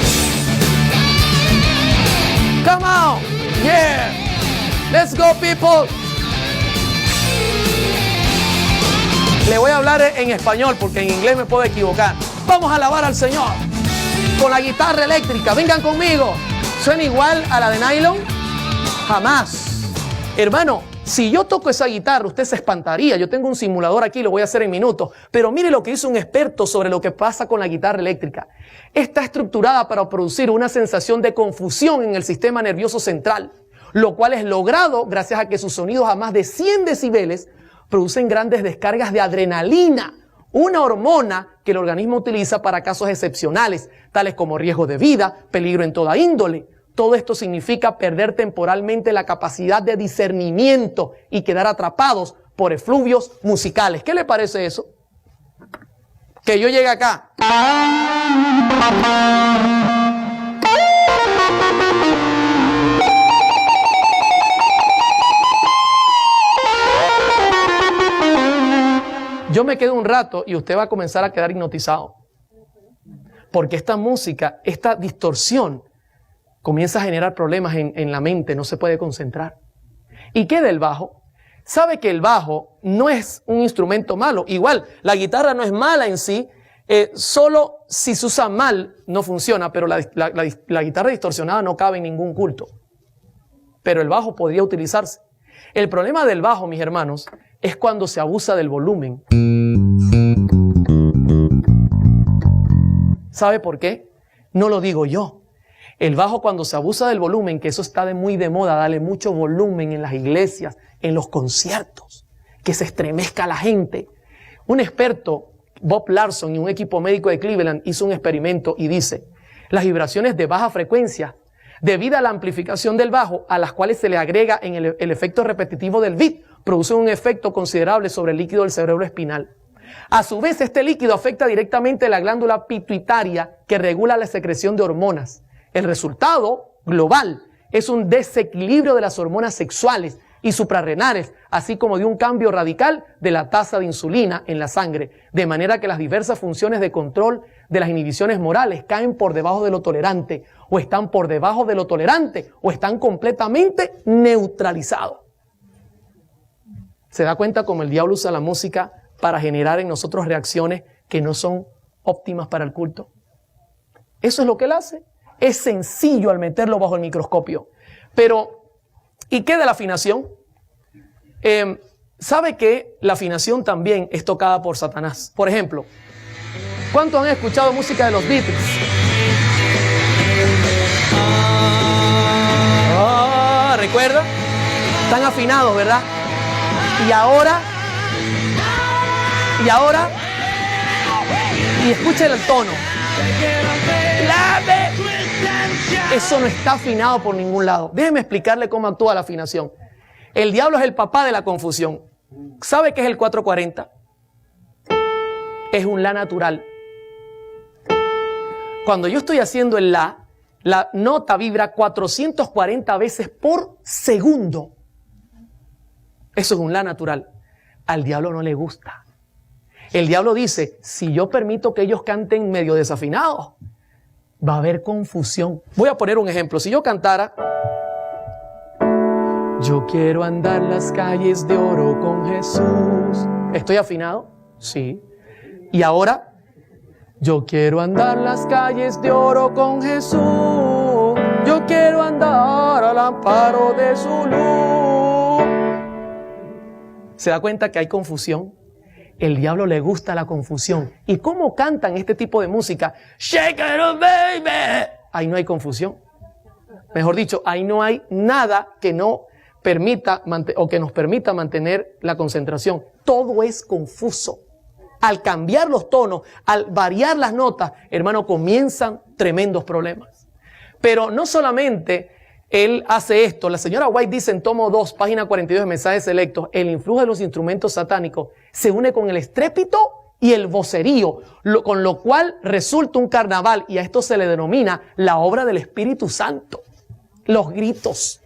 Come on, yeah, let's go people. Le voy a hablar en español porque en inglés me puedo equivocar. Vamos a alabar al Señor con la guitarra eléctrica. Vengan conmigo. ¿Suena igual a la de nylon? Jamás. Hermano, si yo toco esa guitarra, usted se espantaría. Yo tengo un simulador aquí, lo voy a hacer en minutos. Pero mire lo que hizo un experto sobre lo que pasa con la guitarra eléctrica. Está estructurada para producir una sensación de confusión en el sistema nervioso central, lo cual es logrado gracias a que sus sonidos a más de 100 decibeles producen grandes descargas de adrenalina, una hormona que el organismo utiliza para casos excepcionales, tales como riesgo de vida, peligro en toda índole. Todo esto significa perder temporalmente la capacidad de discernimiento y quedar atrapados por efluvios musicales. ¿Qué le parece eso? Que yo llegue acá. Yo me quedo un rato y usted va a comenzar a quedar hipnotizado. porque esta música, esta distorsión, comienza a generar problemas en la mente, no se puede concentrar. ¿Y qué del bajo? Sabe que el bajo no es un instrumento malo. Igual, la guitarra no es mala en sí, solo si se usa mal no funciona, pero la guitarra distorsionada no cabe en ningún culto. Pero el bajo podría utilizarse. El problema del bajo, mis hermanos, es cuando se abusa del volumen. ¿Sabe por qué? No lo digo yo. El bajo, cuando se abusa del volumen, que eso está muy de moda, darle mucho volumen en las iglesias, en los conciertos, que se estremezca la gente. Un experto, Bob Larson, y un equipo médico de Cleveland hizo un experimento y dice, las vibraciones de baja frecuencia, debido a la amplificación del bajo, a las cuales se le agrega en el efecto repetitivo del beat, producen un efecto considerable sobre el líquido del cerebro espinal. A su vez, este líquido afecta directamente la glándula pituitaria que regula la secreción de hormonas. El resultado global es un desequilibrio de las hormonas sexuales y suprarrenales, así como de un cambio radical de la tasa de insulina en la sangre, de manera que las diversas funciones de control de las inhibiciones morales caen por debajo de lo tolerante, o están por debajo de lo tolerante, o están completamente neutralizados. ¿Se da cuenta cómo el diablo usa la música para generar en nosotros reacciones que no son óptimas para el culto? Eso es lo que él hace. Es sencillo al meterlo bajo el microscopio. Pero, ¿y qué de la afinación? ¿Sabe que la afinación también es tocada por Satanás? Por ejemplo, ¿cuántos han escuchado música de los Beatles? ¿Recuerda? Están afinados, ¿verdad? Y escuchen el tono. Eso no está afinado por ningún lado. Déjeme explicarle cómo actúa la afinación. El diablo es el papá de la confusión. ¿Sabe qué es el 440? Es un la natural. Cuando yo estoy haciendo el la nota vibra 440 veces por segundo. Eso es un la natural. Al diablo no le gusta. El diablo dice, si yo permito que ellos canten medio desafinados, va a haber confusión. Voy a poner un ejemplo. Si yo cantara, yo quiero andar las calles de oro con Jesús. ¿Estoy afinado? Sí. Y ahora, yo quiero andar las calles de oro con Jesús. Yo quiero andar al amparo de su luz. ¿Se da cuenta que hay confusión? El diablo le gusta la confusión. ¿Y cómo cantan este tipo de música? Shake it up, baby. Ahí no hay confusión. Mejor dicho, ahí no hay nada que no permita o que nos permita mantener la concentración. Todo es confuso. Al cambiar los tonos, al variar las notas, hermano, comienzan tremendos problemas. Pero no solamente él hace esto. La señora White dice en tomo 2, página 42 de Mensajes Selectos, el influjo de los instrumentos satánicos se une con el estrépito y el vocerío, con lo cual resulta un carnaval, y a esto se le denomina la obra del Espíritu Santo. Los gritos.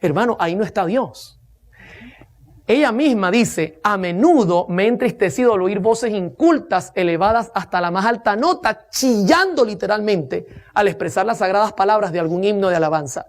Hermano, ahí no está Dios. Ella misma dice, a menudo me he entristecido al oír voces incultas elevadas hasta la más alta nota, chillando literalmente al expresar las sagradas palabras de algún himno de alabanza.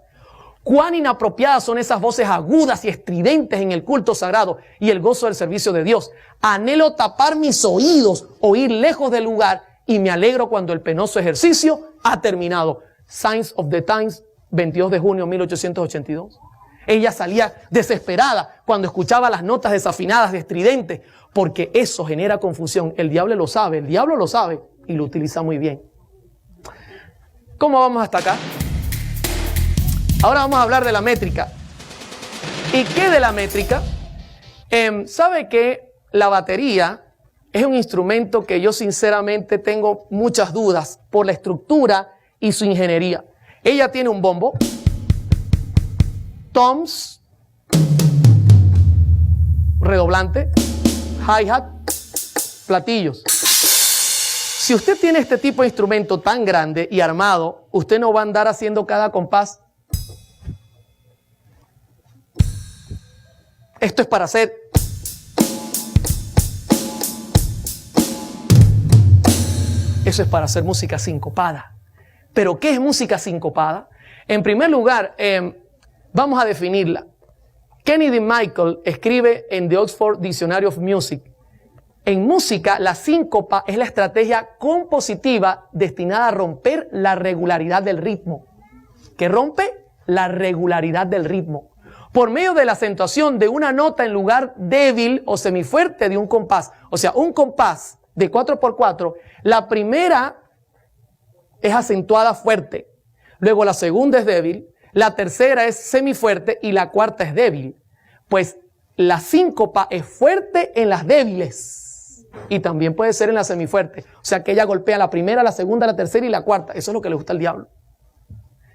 Cuán inapropiadas son esas voces agudas y estridentes en el culto sagrado y el gozo del servicio de Dios. Anhelo tapar mis oídos o ir lejos del lugar, y me alegro cuando el penoso ejercicio ha terminado. Signs of the Times, 22 de junio de 1882. Ella salía desesperada cuando escuchaba las notas desafinadas, estridentes, porque eso genera confusión. El diablo lo sabe y lo utiliza muy bien. ¿Cómo vamos hasta acá? Ahora vamos a hablar de la métrica. ¿Y qué de la métrica? ¿Sabe que la batería es un instrumento que yo sinceramente tengo muchas dudas por la estructura y su ingeniería? Ella tiene un bombo, toms, redoblante, hi-hat, platillos. Si usted tiene este tipo de instrumento tan grande y armado, usted no va a andar haciendo cada compás. Esto es para hacer. Eso es para hacer música sincopada. ¿Pero qué es música sincopada? En primer lugar, vamos a definirla. Kennedy Michael escribe en The Oxford Dictionary of Music: en música, la síncopa es la estrategia compositiva destinada a romper la regularidad del ritmo. ¿Qué rompe? La regularidad del ritmo. Por medio de la acentuación de una nota en lugar débil o semifuerte de un compás. O sea, un compás de 4x4, la primera es acentuada fuerte, luego la segunda es débil, la tercera es semifuerte y la cuarta es débil. Pues la síncopa es fuerte en las débiles y también puede ser en las semifuertes. O sea que ella golpea la primera, la segunda, la tercera y la cuarta. Eso es lo que le gusta al diablo.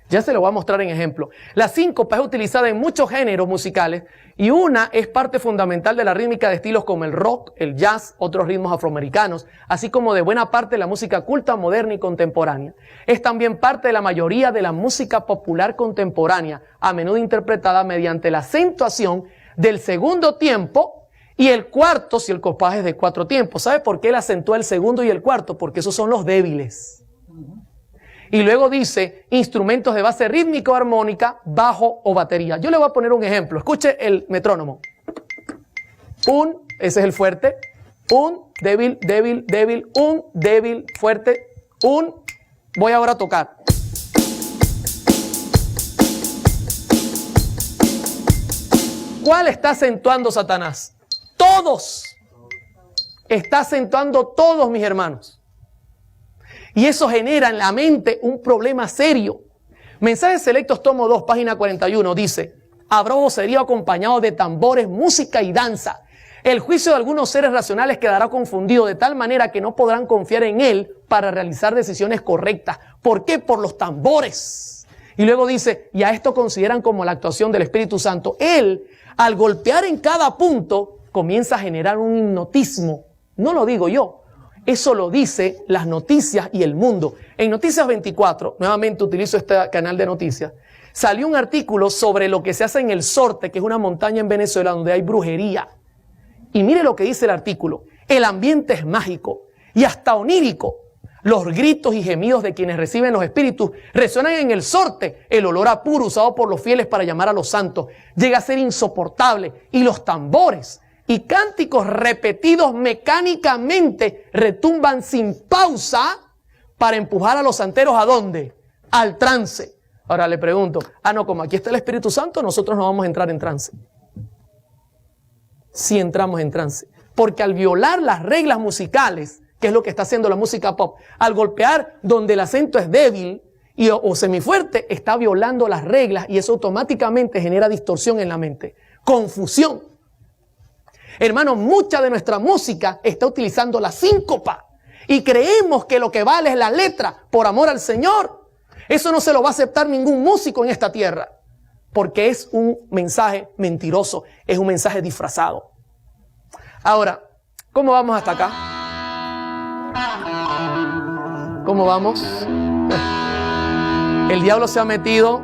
Ya se lo voy a mostrar en ejemplo. La síncopa es utilizada en muchos géneros musicales y una es parte fundamental de la rítmica de estilos como el rock, el jazz, otros ritmos afroamericanos, así como de buena parte de la música culta, moderna y contemporánea. Es también parte de la mayoría de la música popular contemporánea, a menudo interpretada mediante la acentuación del segundo tiempo y el cuarto si el compás es de 4 tiempos. ¿Sabe por qué él acentúa el segundo y el cuarto? Porque esos son los débiles. Y luego dice instrumentos de base rítmica o armónica, bajo o batería. Yo le voy a poner un ejemplo. Escuche el metrónomo. Ese es el fuerte. Débil, débil, débil. Débil, fuerte. Voy ahora a tocar. ¿Cuál está acentuando Satanás? Todos. Está acentuando todos, mis hermanos. Y eso genera en la mente un problema serio. Mensajes Selectos, tomo 2, página 41, dice: habrá vocerío acompañado de tambores, música y danza. El juicio de algunos seres racionales quedará confundido de tal manera que no podrán confiar en él para realizar decisiones correctas. ¿Por qué? Por los tambores. Y luego dice, y a esto consideran como la actuación del Espíritu Santo. Él, al golpear en cada punto, comienza a generar un hipnotismo. No lo digo yo. Eso lo dice las noticias y el mundo. En Noticias 24, nuevamente utilizo este canal de noticias, salió un artículo sobre lo que se hace en el Sorte, que es una montaña en Venezuela donde hay brujería. Y mire lo que dice el artículo. El ambiente es mágico y hasta onírico. Los gritos y gemidos de quienes reciben los espíritus resuenan en el Sorte. El olor a puro usado por los fieles para llamar a los santos llega a ser insoportable. Y los tambores y cánticos repetidos mecánicamente retumban sin pausa para empujar a los santeros ¿a dónde? Al trance. Ahora le pregunto, no, como aquí está el Espíritu Santo, nosotros no vamos a entrar en trance. Sí entramos en trance, porque al violar las reglas musicales, que es lo que está haciendo la música pop, al golpear donde el acento es débil o semifuerte, está violando las reglas y eso automáticamente genera distorsión en la mente, confusión. Hermano, mucha de nuestra música está utilizando la síncopa y creemos que lo que vale es la letra por amor al Señor. Eso no se lo va a aceptar ningún músico en esta tierra porque es un mensaje mentiroso, es un mensaje disfrazado. Ahora, ¿cómo vamos hasta acá? ¿Cómo vamos? El diablo se ha metido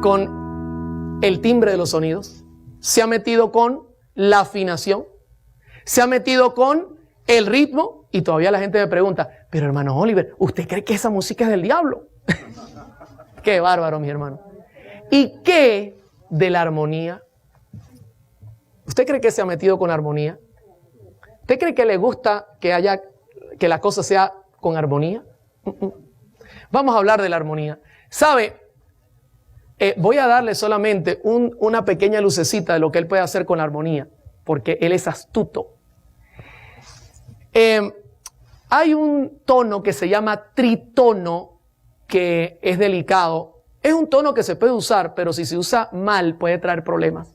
con el timbre de los sonidos, se ha metido con la afinación, se ha metido con el ritmo y todavía la gente me pregunta, pero hermano Oliver, ¿usted cree que esa música es del diablo? Qué bárbaro, mi hermano. ¿Y qué de la armonía? ¿Usted cree que se ha metido con armonía? ¿Usted cree que le gusta que la cosa sea con armonía? Vamos a hablar de la armonía. ¿Sabe? Voy a darle solamente una pequeña lucecita de lo que él puede hacer con la armonía, porque él es astuto. Hay un tono que se llama tritono, que es delicado. Es un tono que se puede usar, pero si se usa mal puede traer problemas.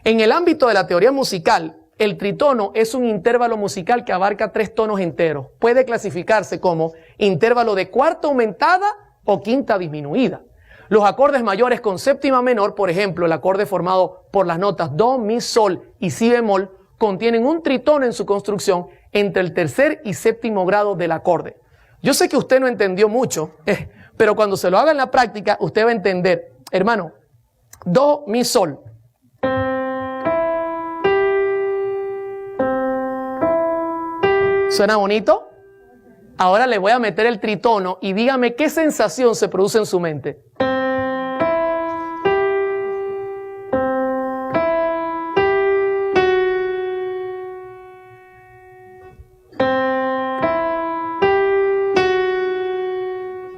En el ámbito de la teoría musical, el tritono es un intervalo musical que abarca 3 tonos enteros. Puede clasificarse como intervalo de cuarta aumentada o quinta disminuida. Los acordes mayores con séptima menor, por ejemplo, el acorde formado por las notas do, mi, sol y si bemol, contienen un tritono en su construcción entre el tercer y séptimo grado del acorde. Yo sé que usted no entendió mucho, pero cuando se lo haga en la práctica, usted va a entender. Hermano, do, mi, sol. ¿Suena bonito? Ahora le voy a meter el tritono y dígame qué sensación se produce en su mente.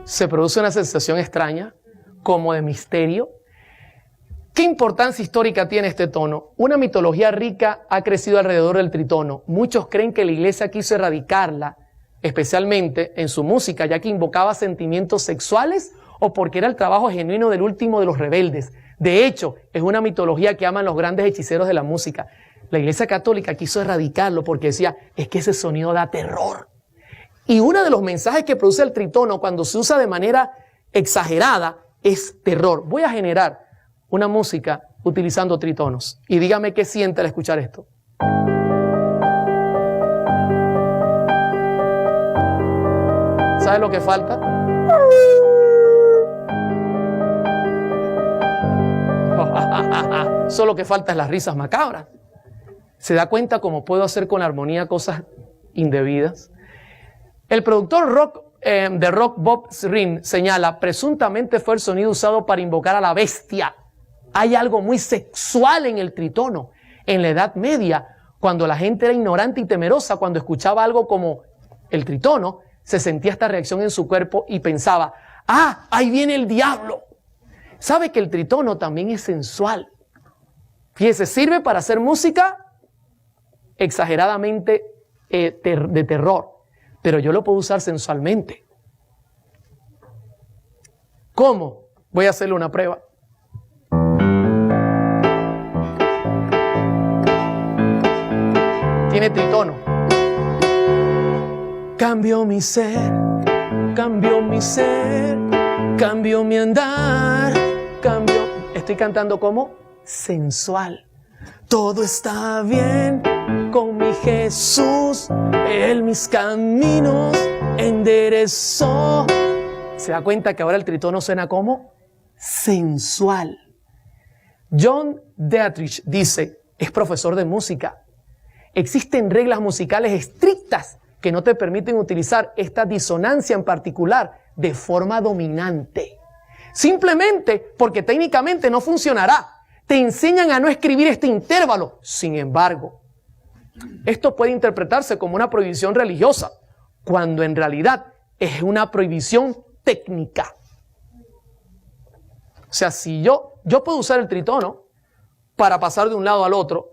Se produce una sensación extraña, como de misterio. ¿Qué importancia histórica tiene este tono? Una mitología rica ha crecido alrededor del tritono. Muchos creen que la iglesia quiso erradicarla, especialmente en su música, ya que invocaba sentimientos sexuales o porque era el trabajo genuino del último de los rebeldes. De hecho, es una mitología que aman los grandes hechiceros de la música. La iglesia católica quiso erradicarlo porque decía, es que ese sonido da terror. Y uno de los mensajes que produce el tritono cuando se usa de manera exagerada es terror. Voy a generar una música utilizando tritonos. Y dígame qué siente al escuchar esto. ¿Sabe lo que falta? Solo que falta es las risas macabras. ¿Se da cuenta cómo puedo hacer con la armonía cosas indebidas? El productor de rock Bob Ezrin señala, presuntamente fue el sonido usado para invocar a la bestia. Hay algo muy sexual en el tritono. En la Edad Media, cuando la gente era ignorante y temerosa, cuando escuchaba algo como el tritono, se sentía esta reacción en su cuerpo y pensaba, ¡ah, ahí viene el diablo! ¿Sabe que el tritono también es sensual? Fíjese, sirve para hacer música exageradamente de terror, pero yo lo puedo usar sensualmente. ¿Cómo? Voy a hacerle una prueba. Tiene tritono. Cambio mi ser, cambio mi ser, cambio mi andar, cambio. Estoy cantando como sensual. Todo está bien con mi Jesús, Él mis caminos enderezó. ¿Se da cuenta que ahora el tritono suena como sensual? John Dietrich dice, es profesor de música. Existen reglas musicales estrictas que no te permiten utilizar esta disonancia en particular de forma dominante. Simplemente porque técnicamente no funcionará. Te enseñan a no escribir este intervalo. Sin embargo, esto puede interpretarse como una prohibición religiosa, cuando en realidad es una prohibición técnica. O sea, si yo puedo usar el tritono para pasar de un lado al otro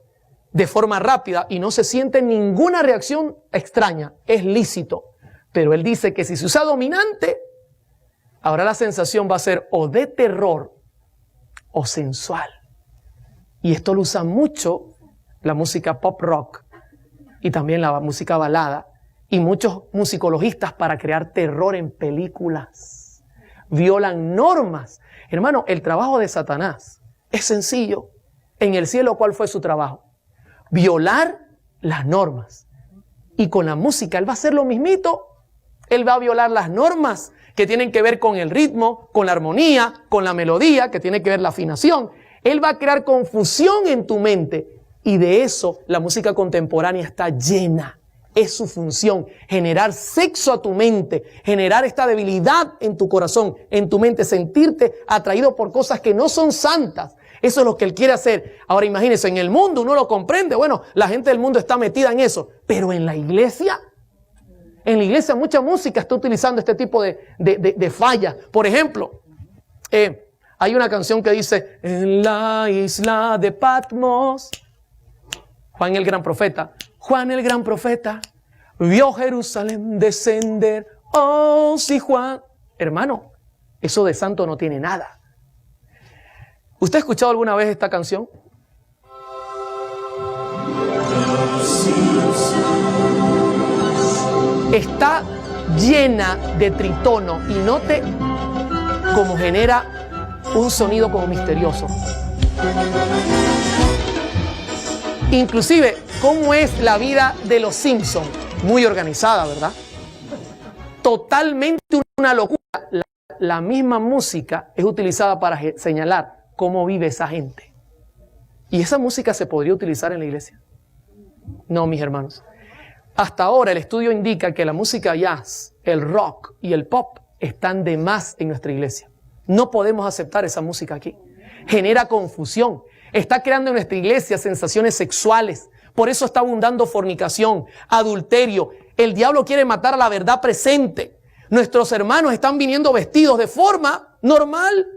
de forma rápida y no se siente ninguna reacción extraña, es lícito. Pero él dice que si se usa dominante, ahora la sensación va a ser o de terror o sensual. Y esto lo usa mucho la música pop rock y también la música balada y muchos musicologistas para crear terror en películas. Violan normas. Hermano, el trabajo de Satanás es sencillo. En el cielo, ¿cuál fue su trabajo? Violar las normas. Y con la música, él va a hacer lo mismito. Él va a violar las normas que tienen que ver con el ritmo, con la armonía, con la melodía, que tiene que ver la afinación. Él va a crear confusión en tu mente. Y de eso la música contemporánea está llena. Es su función, generar sexo a tu mente, generar esta debilidad en tu corazón, en tu mente, sentirte atraído por cosas que no son santas. Eso es lo que él quiere hacer. Ahora imagínense, en el mundo uno lo comprende. Bueno, la gente del mundo está metida en eso. Pero en la iglesia mucha música está utilizando este tipo de fallas. Por ejemplo, hay una canción que dice, en la isla de Patmos, Juan el gran profeta vio Jerusalén descender. Oh, sí, Juan. Hermano, eso de santo no tiene nada. ¿Usted ha escuchado alguna vez esta canción? Está llena de tritono y note cómo genera un sonido como misterioso. Inclusive, ¿cómo es la vida de los Simpsons? Muy organizada, ¿verdad? Totalmente una locura. La misma música es utilizada para señalar cómo vive esa gente. ¿Y esa música se podría utilizar en la iglesia? No, mis hermanos. Hasta ahora el estudio indica que la música jazz, el rock y el pop están de más en nuestra iglesia. No podemos aceptar esa música aquí. Genera confusión. Está creando en nuestra iglesia sensaciones sexuales. Por eso está abundando fornicación, adulterio. El diablo quiere matar a la verdad presente. Nuestros hermanos están viniendo vestidos de forma normal,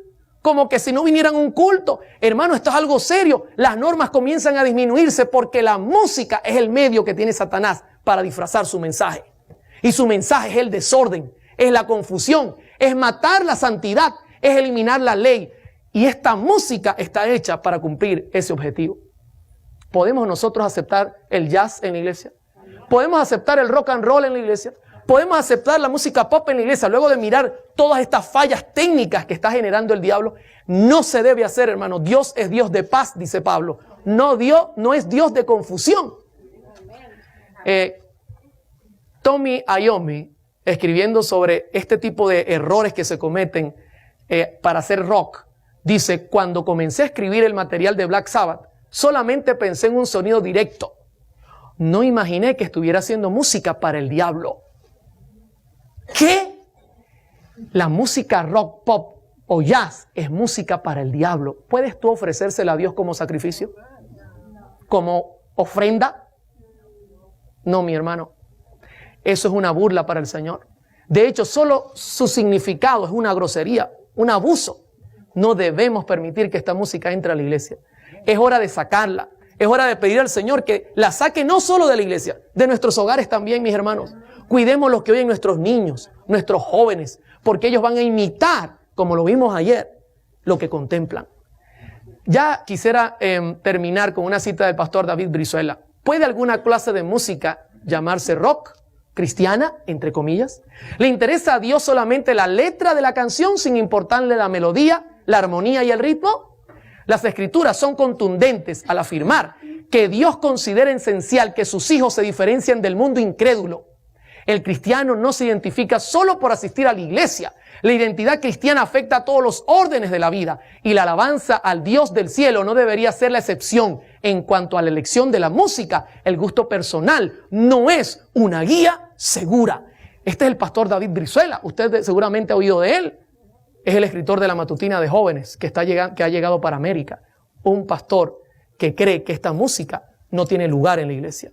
como que si no vinieran a un culto. Hermano, esto es algo serio. Las normas comienzan a disminuirse porque la música es el medio que tiene Satanás para disfrazar su mensaje. Y su mensaje es el desorden, es la confusión, es matar la santidad, es eliminar la ley. Y esta música está hecha para cumplir ese objetivo. ¿Podemos nosotros aceptar el jazz en la iglesia? ¿Podemos aceptar el rock and roll en la iglesia? ¿Podemos aceptar la música pop en la iglesia luego de mirar todas estas fallas técnicas que está generando el diablo? No se debe hacer, hermano. Dios es Dios de paz, dice Pablo. No es Dios de confusión. Tommy Iommi, escribiendo sobre este tipo de errores que se cometen para hacer rock, dice: cuando comencé a escribir el material de Black Sabbath, solamente pensé en un sonido directo. No imaginé que estuviera haciendo música para el diablo. ¿Qué? La música rock, pop o jazz es música para el diablo. ¿Puedes tú ofrecérsela a Dios como sacrificio? ¿Como ofrenda? No, mi hermano. Eso es una burla para el Señor. De hecho, solo su significado es una grosería, un abuso. No debemos permitir que esta música entre a la iglesia. Es hora de sacarla. Es hora de pedir al Señor que la saque no solo de la iglesia, de nuestros hogares también, mis hermanos. Cuidemos los que oyen nuestros niños, nuestros jóvenes, porque ellos van a imitar, como lo vimos ayer, lo que contemplan. Ya quisiera terminar con una cita del pastor David Brizuela. ¿Puede alguna clase de música llamarse rock? ¿Cristiana? Entre comillas. ¿Le interesa a Dios solamente la letra de la canción sin importarle la melodía, la armonía y el ritmo? Las escrituras son contundentes al afirmar que Dios considera esencial que sus hijos se diferencien del mundo incrédulo. El cristiano no se identifica solo por asistir a la iglesia. La identidad cristiana afecta a todos los órdenes de la vida y la alabanza al Dios del cielo no debería ser la excepción. En cuanto a la elección de la música, el gusto personal no es una guía segura. Este es el pastor David Brizuela. Usted seguramente ha oído de él. Es el escritor de la matutina de jóvenes que ha llegado para América. Un pastor que cree que esta música no tiene lugar en la iglesia.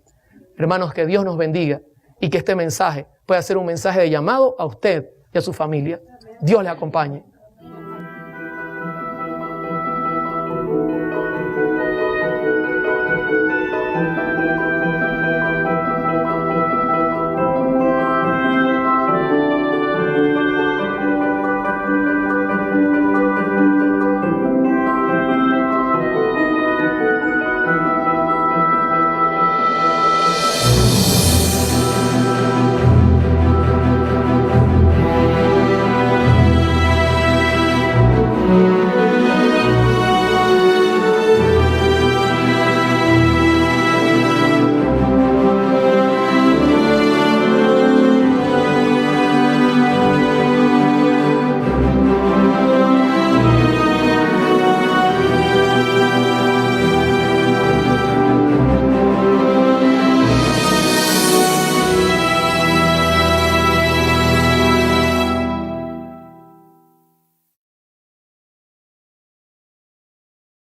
Hermanos, que Dios nos bendiga y que este mensaje pueda ser un mensaje de llamado a usted y a su familia. Dios le acompañe.